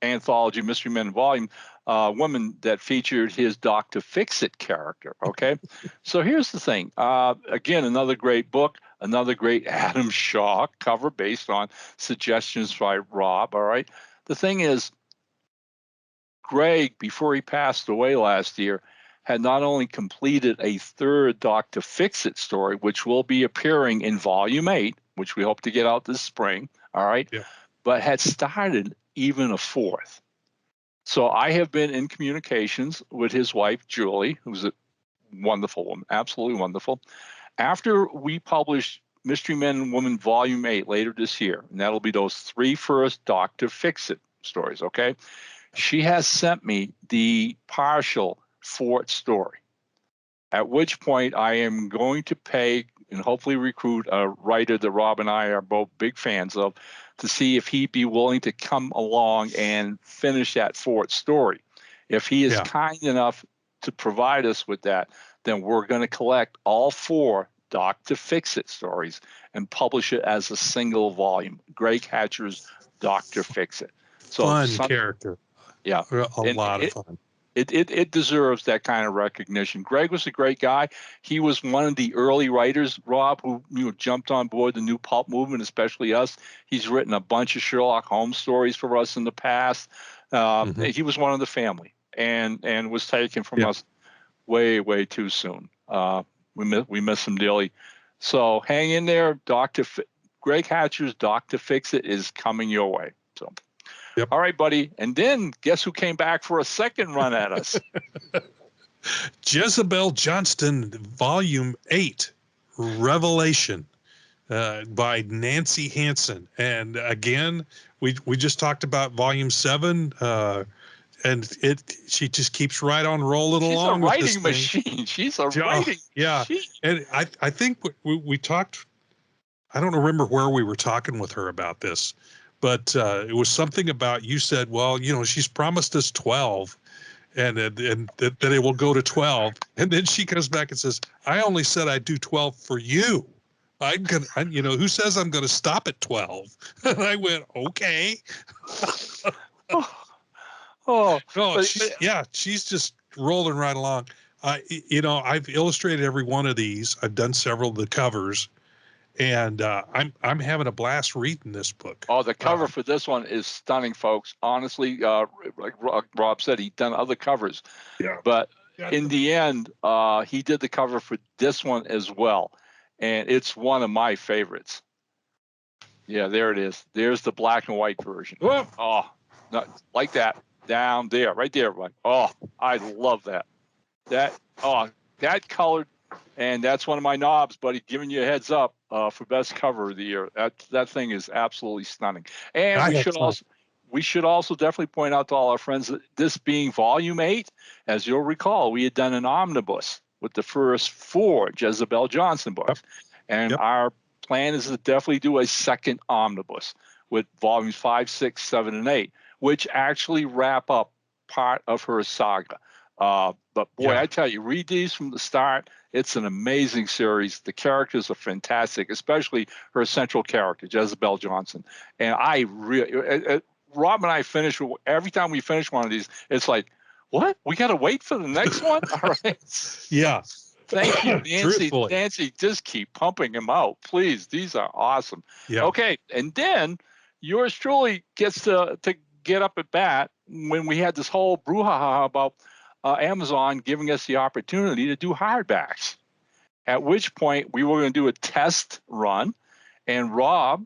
anthology, Mystery Men volume, woman that featured his Dr. Fix-It character, okay? So here's the thing. Again, another great book, another great Adam Shaw cover based on suggestions by Rob, all right? The thing is, Greg, before he passed away last year, had not only completed a third Dr. Fix-It story, which will be appearing in Volume 8, which we hope to get out this spring, all right? Yeah. But had started even a fourth. So I have been in communications with his wife, Julie, who's a wonderful woman, absolutely wonderful. After we publish Mystery Men and Women Volume 8 later this year, and that'll be those 3 first Dr. Fix-It stories, okay? She has sent me the partial fourth story, at which point I am going to pay and hopefully recruit a writer that Rob and I are both big fans of to see if he'd be willing to come along and finish that fourth story. If he is kind enough to provide us with that, then we're going to collect all 4 Dr. Fix-It stories and publish it as a single volume. Greg Hatcher's Dr. Fix-It. So fun character. Yeah. A lot of fun. It deserves that kind of recognition. Greg was a great guy. He was one of the early writers, Rob, who jumped on board the new pulp movement, especially us. He's written a bunch of Sherlock Holmes stories for us in the past. He was one of the family and was taken from us way, way too soon. We miss him dearly. So hang in there. Greg Hatcher's Dr. Fix-It is coming your way. So. Yep. All right, buddy. And then guess who came back for a second run at us? Jezebel Johnston, Volume 8, Revelation, by Nancy Hansen. And again, we just talked about Volume 7, and she just keeps right on rolling along. She's a writing machine. She's a writing machine. And I think we talked, I don't remember where we were talking with her about this, but it was something about, you said, well, she's promised us 12 and that it will go to 12. And then she comes back and says, I only said I'd do 12 for you. Who says I'm going to stop at 12? And I went, okay. She's just rolling right along. I've illustrated every one of these. I've done several of the covers. And I'm having a blast reading this book. Oh, the cover for this one is stunning, folks. Honestly, like Rob said, he'd done other covers. Yeah. But in the end, he did the cover for this one as well. and it's one of my favorites. Yeah, there it is. There's the black and white version. Whoa. Oh, not like that. Down there, right there. Right. Oh, I love that. That colored, and that's one of my knobs, buddy. Giving you a heads up for best cover of the year. That thing is absolutely stunning. And we should also definitely point out to all our friends that this being volume 8, as you'll recall, we had done an omnibus with the first 4 Jezebel Johnson books, and our plan is to definitely do a second omnibus with volumes 5, 6, 7, and 8, which actually wrap up part of her saga. But boy, I tell you, read these from the start. It's an amazing series. The characters are fantastic, especially her central character, Jezebel Johnson. And I really, Rob and I finish, every time we finish one of these, it's like, what? We got to wait for the next one? All right. Yeah. Thank you, Nancy. Nancy, just keep pumping them out, please. These are awesome. Yeah. Okay, and then yours truly gets to get up at bat when we had this whole brouhaha about Amazon giving us the opportunity to do hardbacks. At which point we were going to do a test run, and Rob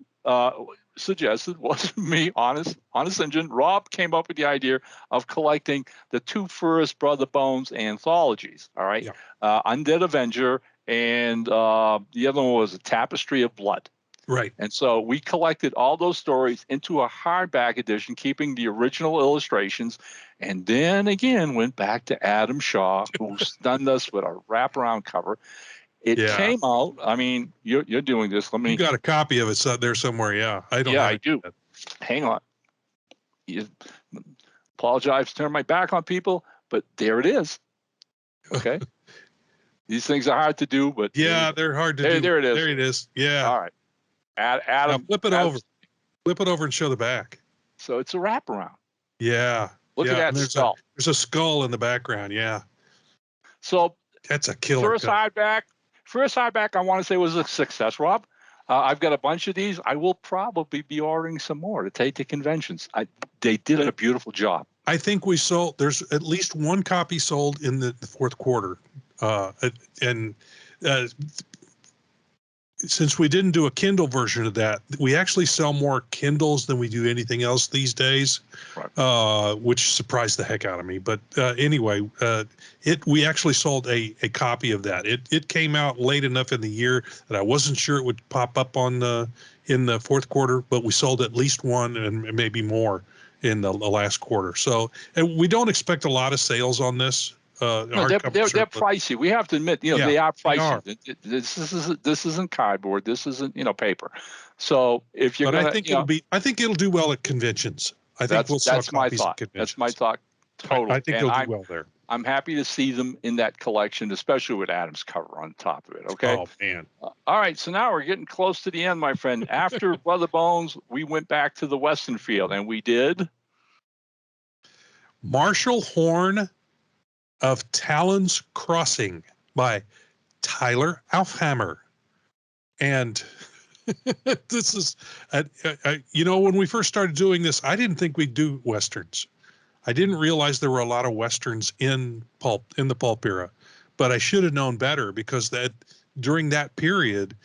suggested, wasn't me, honest engine. Rob came up with the idea of collecting the 2 first Brother Bones anthologies. All right, Undead Avenger, and the other one was A Tapestry of Blood. Right. And so we collected all those stories into a hardback edition, keeping the original illustrations, and then again went back to Adam Shaw, who stunned us with a wraparound cover. It came out. I mean, you're doing this. Let me. You got a copy of it there somewhere? Yeah, I don't. Yeah, I do. Hang on. Apologize, turn my back on people, but there it is. Okay. These things are hard to do, but they're hard to do. There it is. There it is. Yeah. All right. Adam, flip it over. Flip it over and show the back. So it's a wraparound. Yeah. Look at that skull. There's a skull in the background. Yeah. So that's a killer. First hardback, I want to say was a success, Rob. I've got a bunch of these. I will probably be ordering some more to take to conventions. They did a beautiful job. I think there's at least 1 copy sold in the 4th quarter. Since we didn't do a Kindle version of that, we actually sell more Kindles than we do anything else these days, right. Which surprised the heck out of me. But anyway, we actually sold a copy of that. It came out late enough in the year that I wasn't sure it would pop up in the 4th quarter, but we sold at least 1 and maybe more in the last quarter. So we don't expect a lot of sales on this. No, they're pricey. We have to admit, they are pricey. This isn't cardboard. This isn't paper. So if you're I think it'll do well at conventions. I think we'll sell copies at conventions. That's my thought. Totally. I think it'll do well there. I'm happy to see them in that collection, especially with Adam's cover on top of it. Okay. Oh man. All right. So now we're getting close to the end, my friend. After Brother Bones, we went back to the Western field, and we did Marshall Horn of Talon's Crossing by Tyler Aufhammer. And this is, when we first started doing this, I didn't think we'd do Westerns. I didn't realize there were a lot of Westerns in the pulp era, but I should have known better because during that period,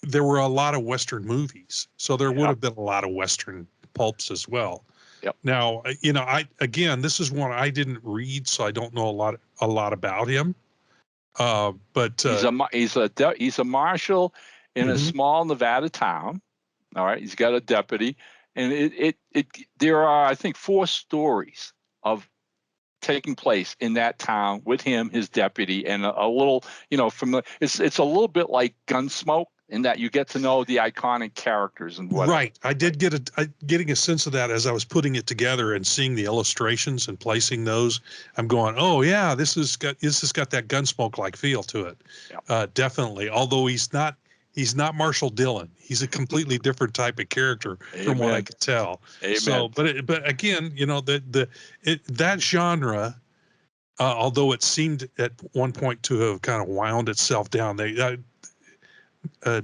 there were a lot of Western movies. So there would have been a lot of Western pulps as well. Yep. Now, this is one I didn't read, so I don't know a lot about him. But he's a marshal in a small Nevada town. All right, he's got a deputy, and there are, I think, 4 stories of taking place in that town with him, his deputy, and a little, it's a little bit like Gunsmoke, in that you get to know the iconic characters and whatnot. Right. I did getting a sense of that as I was putting it together and seeing the illustrations and placing those. I'm going, oh yeah, this has got that Gunsmoke-like feel to it. Yep. Definitely. Although he's not Marshall Dillon. He's a completely different type of character. Amen. From what I could tell. Amen. So, but again, that genre, although it seemed at one point to have kind of wound itself down,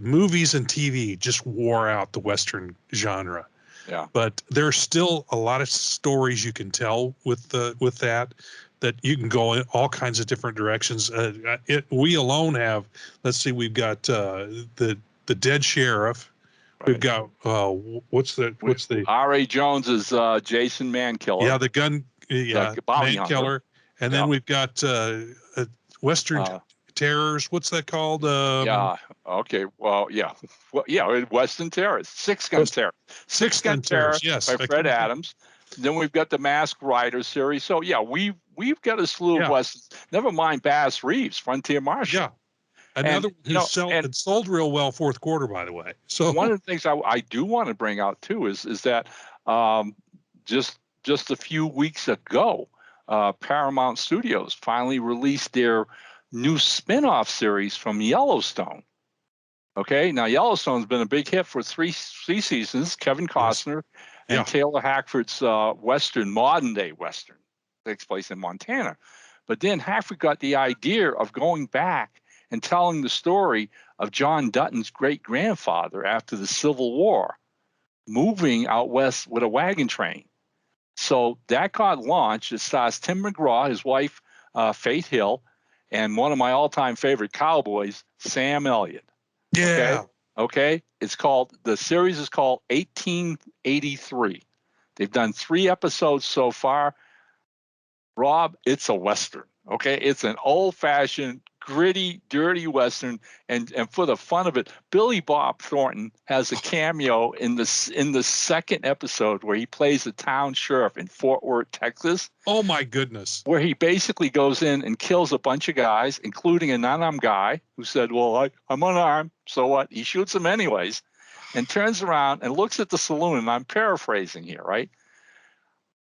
movies and TV just wore out the Western genre. Yeah. But there's still a lot of stories you can tell with that you can go in all kinds of different directions. We alone have, let's see, we've got the dead sheriff. Right. We've got what's the R.A. Jones is Jason Mankiller. Yeah, the gun bounty man killer. And then we've got Western Terrors. What's that called? Yeah. Okay. Well, yeah. Well, yeah. Western Terrors. Six Gun Terror. Six Gun Terrors. Yes. By Fred Adams. Then we've got the Masked Rider series. So yeah, we've got a slew of westerns. Never mind Bass Reeves, Frontier Marshal. Yeah. Another who sold real well fourth quarter, by the way. So one of the things I do want to bring out too is that just a few weeks ago, Paramount Studios finally released their new spin-off series from Yellowstone. Okay, now Yellowstone's been a big hit for three seasons. Kevin Costner and Taylor Hackford's modern day Western, takes place in Montana. But then Hackford got the idea of going back and telling the story of John Dutton's great-grandfather after the Civil War, moving out west with a wagon train. So that got launched. It stars Tim McGraw, his wife, Faith Hill, and one of my all-time favorite cowboys, Sam Elliott. Yeah. Okay. The series is called 1883. They've done 3 episodes so far. Rob, it's a Western. Okay. It's an old-fashioned, gritty, dirty Western. And for the fun of it, Billy Bob Thornton has a cameo in the second episode where he plays the town sheriff in Fort Worth, Texas. Oh my goodness. Where he basically goes in and kills a bunch of guys, including an unarmed guy who said, well, I'm unarmed. So what? He shoots him anyways, and turns around and looks at the saloon. And I'm paraphrasing here, right?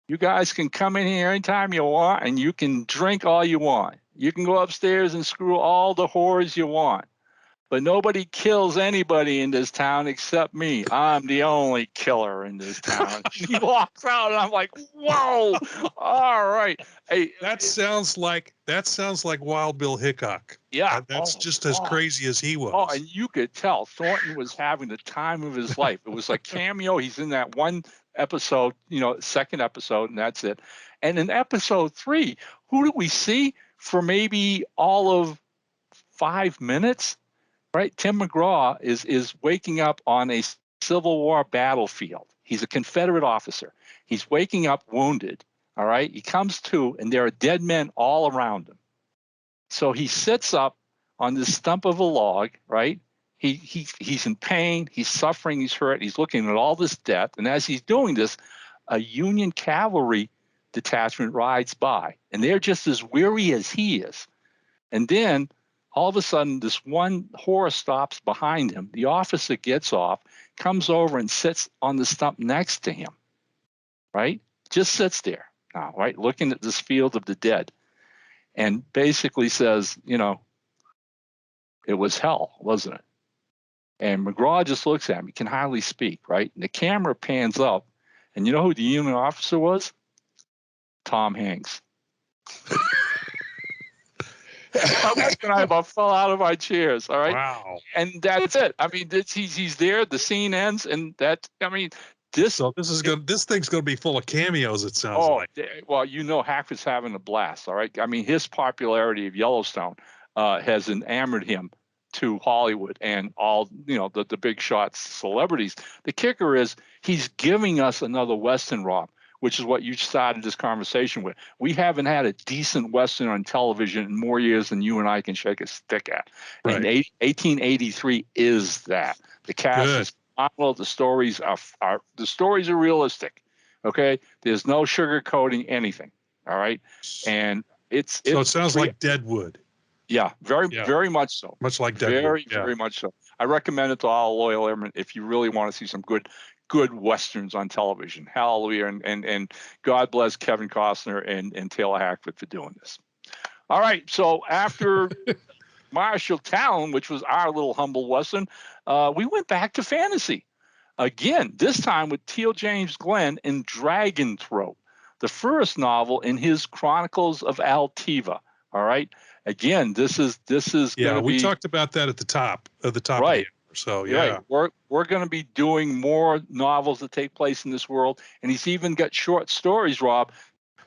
You guys can come in here anytime you want, and you can drink all you want. You can go upstairs and screw all the whores you want. But nobody kills anybody in this town except me. I'm the only killer in this town. He walks out, and I'm like, whoa, all right. Hey, that sounds like Wild Bill Hickok. Yeah. That's just as crazy as he was. Oh, and you could tell Thornton was having the time of his life. It was like cameo. He's in that one episode, second episode, and that's it. And in episode 3, who do we see for maybe all of 5 minutes? Right? Tim McGraw is waking up on a Civil War battlefield. He's a Confederate officer. He's waking up wounded. All right? He comes to, and there are dead men all around him. So he sits up on this stump of a log, right? He's in pain. He's suffering. He's hurt. He's looking at all this death. And as he's doing this, a Union cavalry detachment rides by, and they're just as weary as he is. And then all of a sudden, this one horse stops behind him. The officer gets off, comes over and sits on the stump next to him, right? Just sits there now, right? Looking at this field of the dead, and basically says, it was hell, wasn't it? And McGraw just looks at him. He can hardly speak, right? And the camera pans up, and you know who the Union officer was? Tom Hanks. I about fell out of my chairs. All right. Wow. And that's it. I mean, he's there. The scene ends, and this. So this thing's gonna be full of cameos. It sounds like. Well, Hackford's having a blast. All right. I mean, his popularity of Yellowstone has enamored him to Hollywood and all the big shots, celebrities. The kicker is he's giving us another Western, Rob, which is what you started this conversation with. We haven't had a decent Western on television in more years than you and I can shake a stick at. Right. And 1883 is that. The cast is phenomenal. The stories are realistic. Okay, there's no sugarcoating anything. All right, and it sounds like Deadwood. Yeah, very much so. Much like Deadwood. Very much so. I recommend it to all loyal airmen if you really want to see some good Westerns on television. Hallelujah. And God bless Kevin Costner and Taylor Hackford for doing this. All right. So after Marshalltown, which was our little humble Western, we went back to fantasy. Again, this time with Teal James Glenn in Dragon Throat, the first novel in his Chronicles of Altiva. All right. Again, this is we talked about that at the top. Right. So yeah, we're going to be doing more novels that take place in this world, and he's even got short stories, Rob,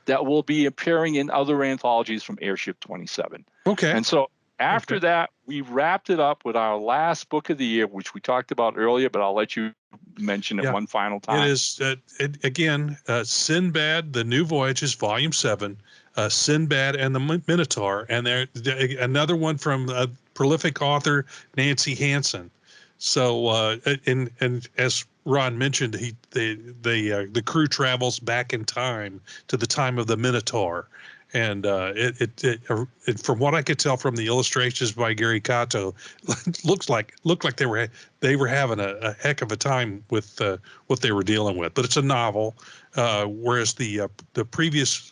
that will be appearing in other anthologies from Airship 27. Okay. And so after that, we wrapped it up with our last book of the year, which we talked about earlier, but I'll let you mention it one final time. It is, again, Sinbad, The New Voyages, Volume 7, Sinbad and the Minotaur, and another one from prolific author Nancy Hansen. So, and as Ron mentioned, the crew travels back in time to the time of the Minotaur, and from what I could tell from the illustrations by Gary Kato, looked like they were having a heck of a time with what they were dealing with. But it's a novel, whereas the previous.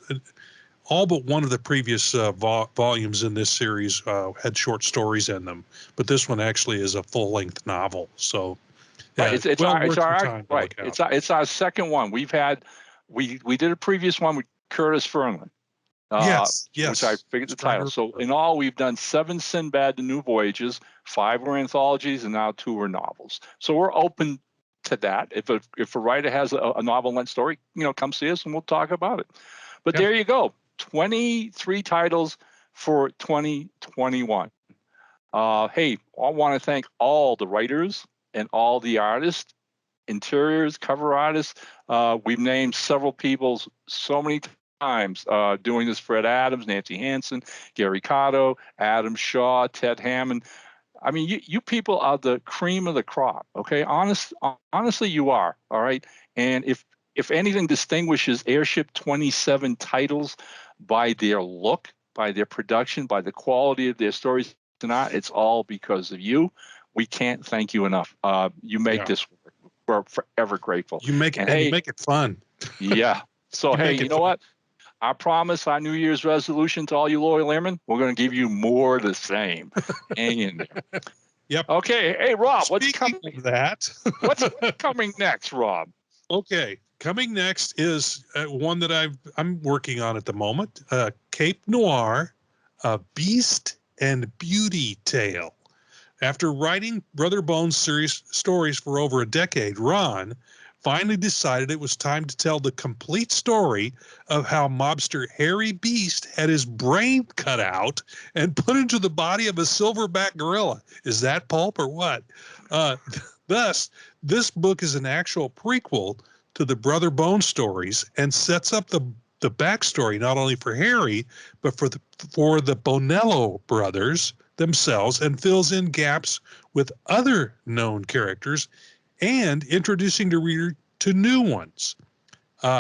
All but one of the previous volumes in this series had short stories in them, but this one actually is a full-length novel. So, it's our second one. We did a previous one with Curtis Fernley. Yes. Which I figured the title. So in all, we've done 7 Sinbad: The New Voyages, 5 were anthologies, and now 2 were novels. So we're open to that. If a writer has a novel-length story, come see us and we'll talk about it. But there you go. 23 titles for 2021. Hey, I want to thank all the writers and all the artists, interiors, cover artists. We've named several people so many times doing this: Fred Adams, Nancy Hansen, Gary Kato, Adam Shaw, Ted Hammond. I mean, you people are the cream of the crop, okay? Honestly, you are, all right? And if anything distinguishes Airship 27 titles by their look, by their production, by the quality of their stories tonight, it's all because of you. We can't thank you enough. You make this work. We're forever grateful. You make it, you make it fun. Yeah. So, hey, you know what? I promise our New Year's resolution to all you loyal airmen, we're going to give you more of the same. Hang in there. Yep. Okay. Hey, Rob, what's coming next, Rob? Okay. Coming next is one that I'm working on at the moment, Cape Noir, a Beast and Beauty Tale. After writing Brother Bones series stories for over a decade, Ron finally decided it was time to tell the complete story of how mobster Harry Beast had his brain cut out and put into the body of a silverback gorilla. Is that pulp or what? Thus, this book is an actual prequel to the Brother Bones stories and sets up the backstory not only for Harry, but for the Bonello brothers themselves, and fills in gaps with other known characters and introducing the reader to new ones.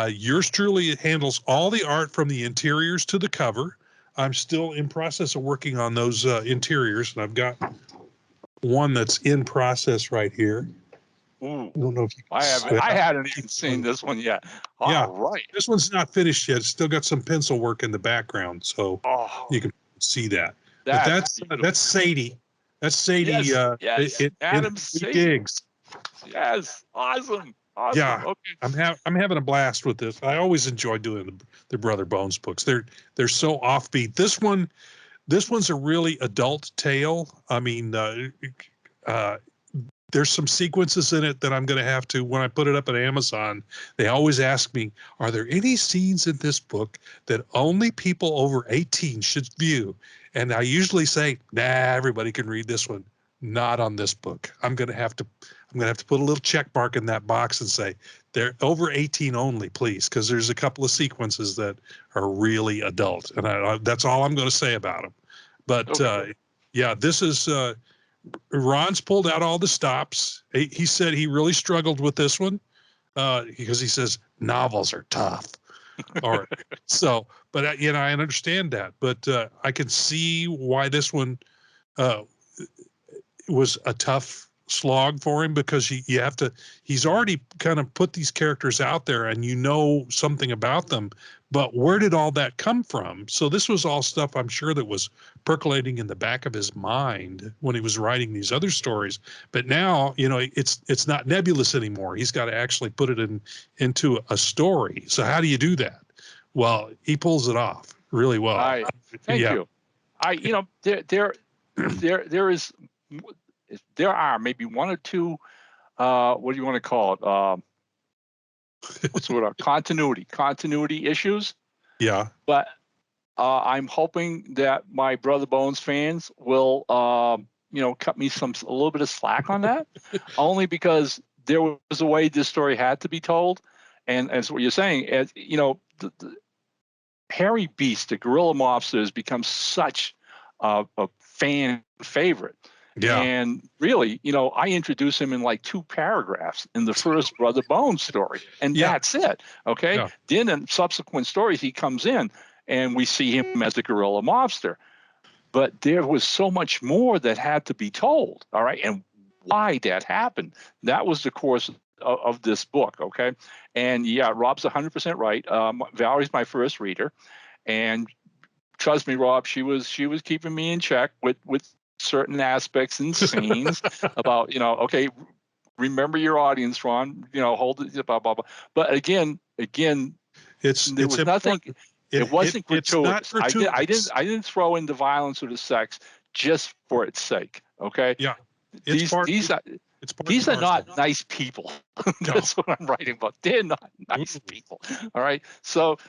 Yours truly handles all the art from the interiors to the cover. I'm still in process of working on those interiors, and I've got one that's in process right here. Ooh, I don't know if you I hadn't even seen this one yet. Right. This one's not finished yet. It's still got some pencil work in the background, so you can see that. But that's Sadie. That's Sadie. Yes. Adam Sadie. Gigs. Yes. Awesome. Yeah. Okay. I'm having a blast with this. I always enjoy doing the Brother Bones books. They're so offbeat. This one's a really adult tale. I mean, there's some sequences in it that I'm going to have to, when I put it up at Amazon, they always ask me, are there any scenes in this book that only people over 18 should view? And I usually say, nah, everybody can read this one. Not on this book. I'm going to have to put a little check mark in that box and say they're over 18 only, please, because there's a couple of sequences that are really adult, and that's all I'm going to say about them. But this is Ron's pulled out all the stops. He said he really struggled with this one because he says novels are tough. But I understand that, but I can see why this one was a tough slog for him, because he's already kind of put these characters out there and something about them, but where did all that come from? So this was all stuff I'm sure that was percolating in the back of his mind when he was writing these other stories. But now, it's not nebulous anymore. He's got to actually put it into a story. So how do you do that? Well, he pulls it off really well. Thank you. There is, there are maybe one or two, what do you want to call it? Sort of continuity issues. Yeah. But I'm hoping that my Brother Bones fans will, cut me a little bit of slack on that, only because there was a way this story had to be told. And as what you're saying, as the Harry Beast, the gorilla mobster, has become such a fan favorite. Yeah. And really, I introduced him in like 2 paragraphs in the first Brother Bones story, and that's it. Okay. Yeah. Then in subsequent stories, he comes in and we see him as the gorilla mobster. But there was so much more that had to be told. All right. And why that happened. That was the course of this book. Okay. And yeah, Rob's 100% right. Valerie's my first reader. And trust me, Rob, she was keeping me in check with certain aspects and scenes about, okay, remember your audience, Ron, hold it, blah, blah, blah. But again, there was nothing, it wasn't gratuitous. It's not gratuitous. I didn't throw in the violence or the sex just for its sake. Okay. Yeah. These are not nice people. That's what I'm writing about. They're not nice people. All right. So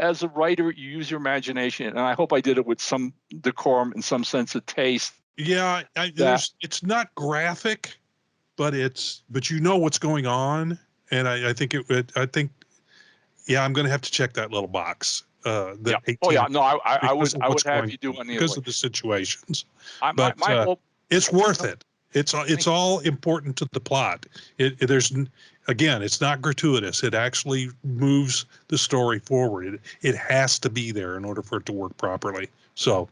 as a writer, you use your imagination, and I hope I did it with some decorum and some sense of taste. Yeah, it's not graphic, but you know what's going on, and I think I'm going to have to check that little box. I would have you do one because of the situations. But my hope, it's worth it. It's all important to the plot. It's not gratuitous. It actually moves the story forward. It has to be there in order for it to work properly. So.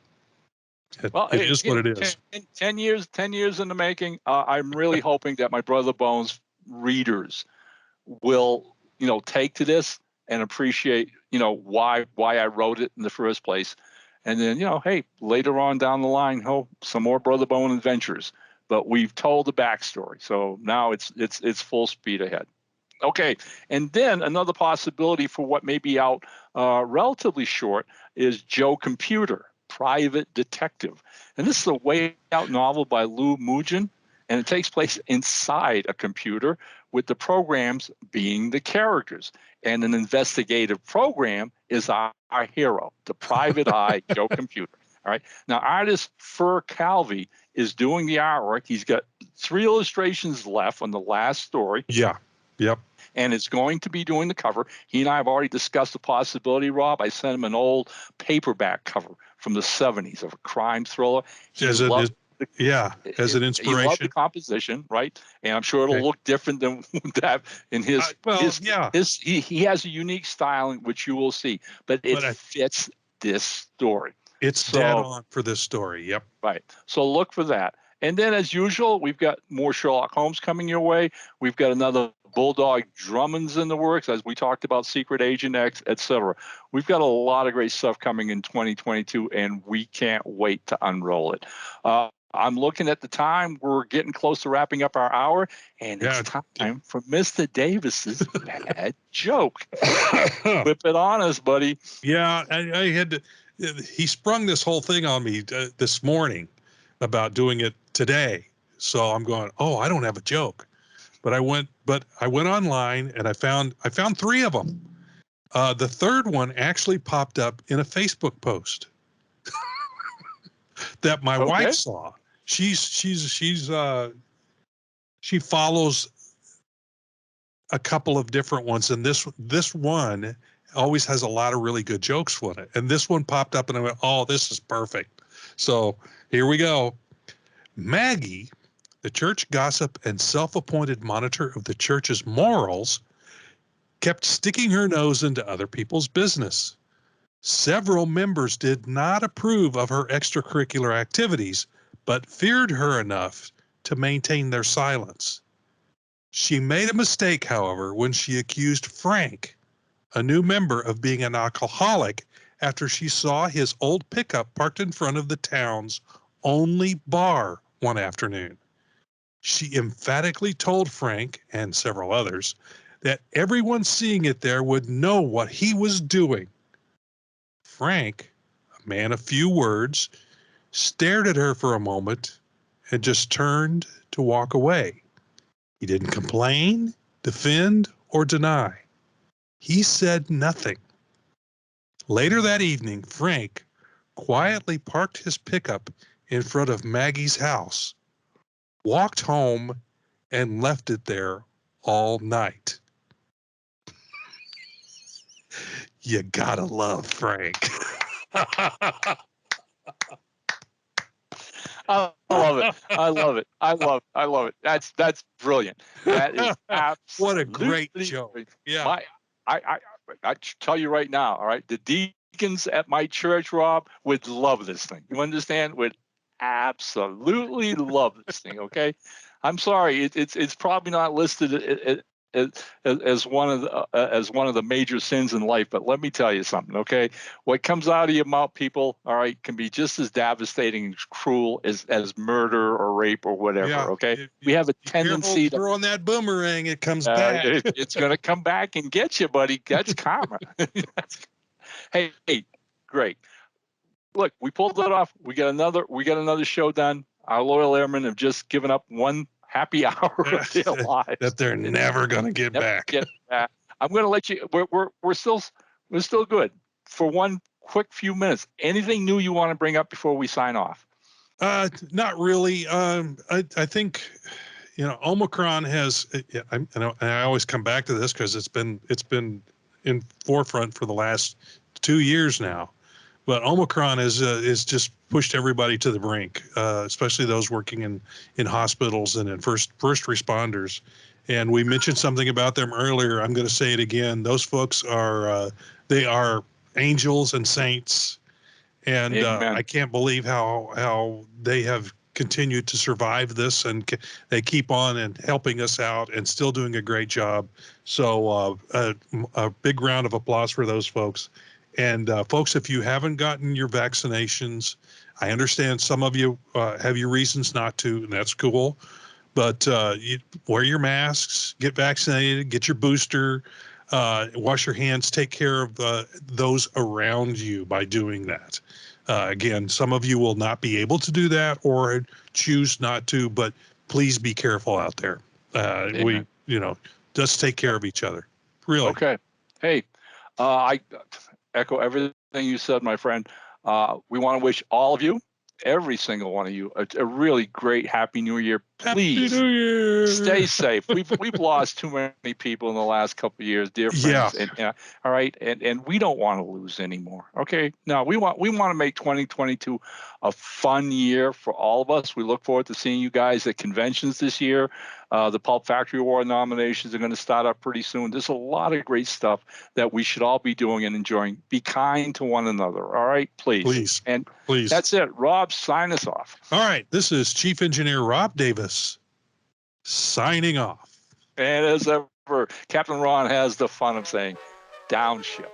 It is what it is. 10 years in the making. I'm really hoping that my Brother Bones readers will, take to this and appreciate, why I wrote it in the first place. And then, hey, later on down the line, some more Brother Bone adventures. But we've told the backstory, so now it's full speed ahead. Okay, and then another possibility for what may be out relatively short is Joe Computer, Private Detective. And this is a way out novel by Lou Mugen, and it takes place inside a computer with the programs being the characters. And an investigative program is our hero, the private eye Joe Computer. All right. Now, artist Fur Calvi is doing the artwork. He's got 3 illustrations left on the last story. Yeah. Yep. And it's going to be doing the cover. He and I have already discussed the possibility, Rob. I sent him an old paperback cover from the 70s of a crime thriller. As an inspiration. He loved the composition, right? And I'm sure it'll look different than that in his. He has a unique style, which you will see, but it fits this story. It's dead on for this story. Yep. Right. So look for that. And then, as usual, we've got more Sherlock Holmes coming your way. We've got another Bulldog Drummond's in the works, as we talked about Secret Agent X, etc. We've got a lot of great stuff coming in 2022, and we can't wait to unroll it. I'm looking at the time. We're getting close to wrapping up our hour, and it's time for Mr. Davis's bad joke. Whip it on us, buddy. Yeah, I had to. He sprung this whole thing on me this morning about doing it today. So I'm going, I don't have a joke. But I went online and I found 3 of them. The third one actually popped up in a Facebook post that my wife saw. She follows a couple of different ones, and this one always has a lot of really good jokes with it. And this one popped up and I went, this is perfect. So here we go. Maggie, the church gossip and self-appointed monitor of the church's morals, kept sticking her nose into other people's business. Several members did not approve of her extracurricular activities, but feared her enough to maintain their silence. She made a mistake, however, when she accused Frank, a new member, of being an alcoholic after she saw his old pickup parked in front of the town's only bar one afternoon. She emphatically told Frank and several others that everyone seeing it there would know what he was doing. Frank, a man of few words, stared at her for a moment and just turned to walk away. He didn't complain, defend, or deny. He said nothing. Later that evening, Frank quietly parked his pickup in front of Maggie's house, walked home, and left it there all night. You gotta love Frank. I love it. I love it. I love it. That's brilliant. That is absolutely what a great joke. Great. Yeah. I tell you right now, all right, the deacons at my church, Rob, would love this thing. You understand? Would absolutely love this thing. Okay, I'm sorry, it's probably not listed as one of the major sins in life, but let me tell you something. Okay, what comes out of your mouth, people, all right, can be just as devastating and cruel as murder or rape or whatever. Yeah. Okay, we have a tendency to throw on that boomerang. It comes back. it's going to come back and get you, buddy. That's karma. Hey, great. Look, we pulled it off. We got another show done. Our loyal airmen have just given up one happy hour of their lives that they're never going to get back. I'm going to let you. We're still good for one quick few minutes. Anything new you want to bring up before we sign off? Not really. I think Omicron has. I always come back to this because it's been in forefront for the last 2 years now. But Omicron is just pushed everybody to the brink, especially those working in hospitals and in first responders. And we mentioned something about them earlier. I'm going to say it again. Those folks are they are angels and saints, and I can't believe how they have continued to survive this, and they keep on and helping us out and still doing a great job. So a big round of applause for those folks. And folks, if you haven't gotten your vaccinations, I understand some of you have your reasons not to, and that's cool. But you wear your masks, get vaccinated, get your booster, wash your hands, take care of those around you by doing that. Again, some of you will not be able to do that or choose not to, but please be careful out there. We, just take care of each other. Really. Okay. Hey, I echo everything you said, my friend. We want to wish all of you, every single one of you, a really great Happy New Year. Please Happy New Year. Stay safe. We've lost too many people in the last couple of years, dear friends. Yeah. And all right, and we don't want to lose anymore. Okay, no, we want to make 2022 a fun year for all of us. We look forward to seeing you guys at conventions this year. The Pulp Factory Award nominations are going to start up pretty soon. There's a lot of great stuff that we should all be doing and enjoying. Be kind to one another. All right, please. And please. That's it. Rob, sign us off. All right. This is Chief Engineer Rob Davis signing off. And as ever, Captain Ron has the fun of saying, downship.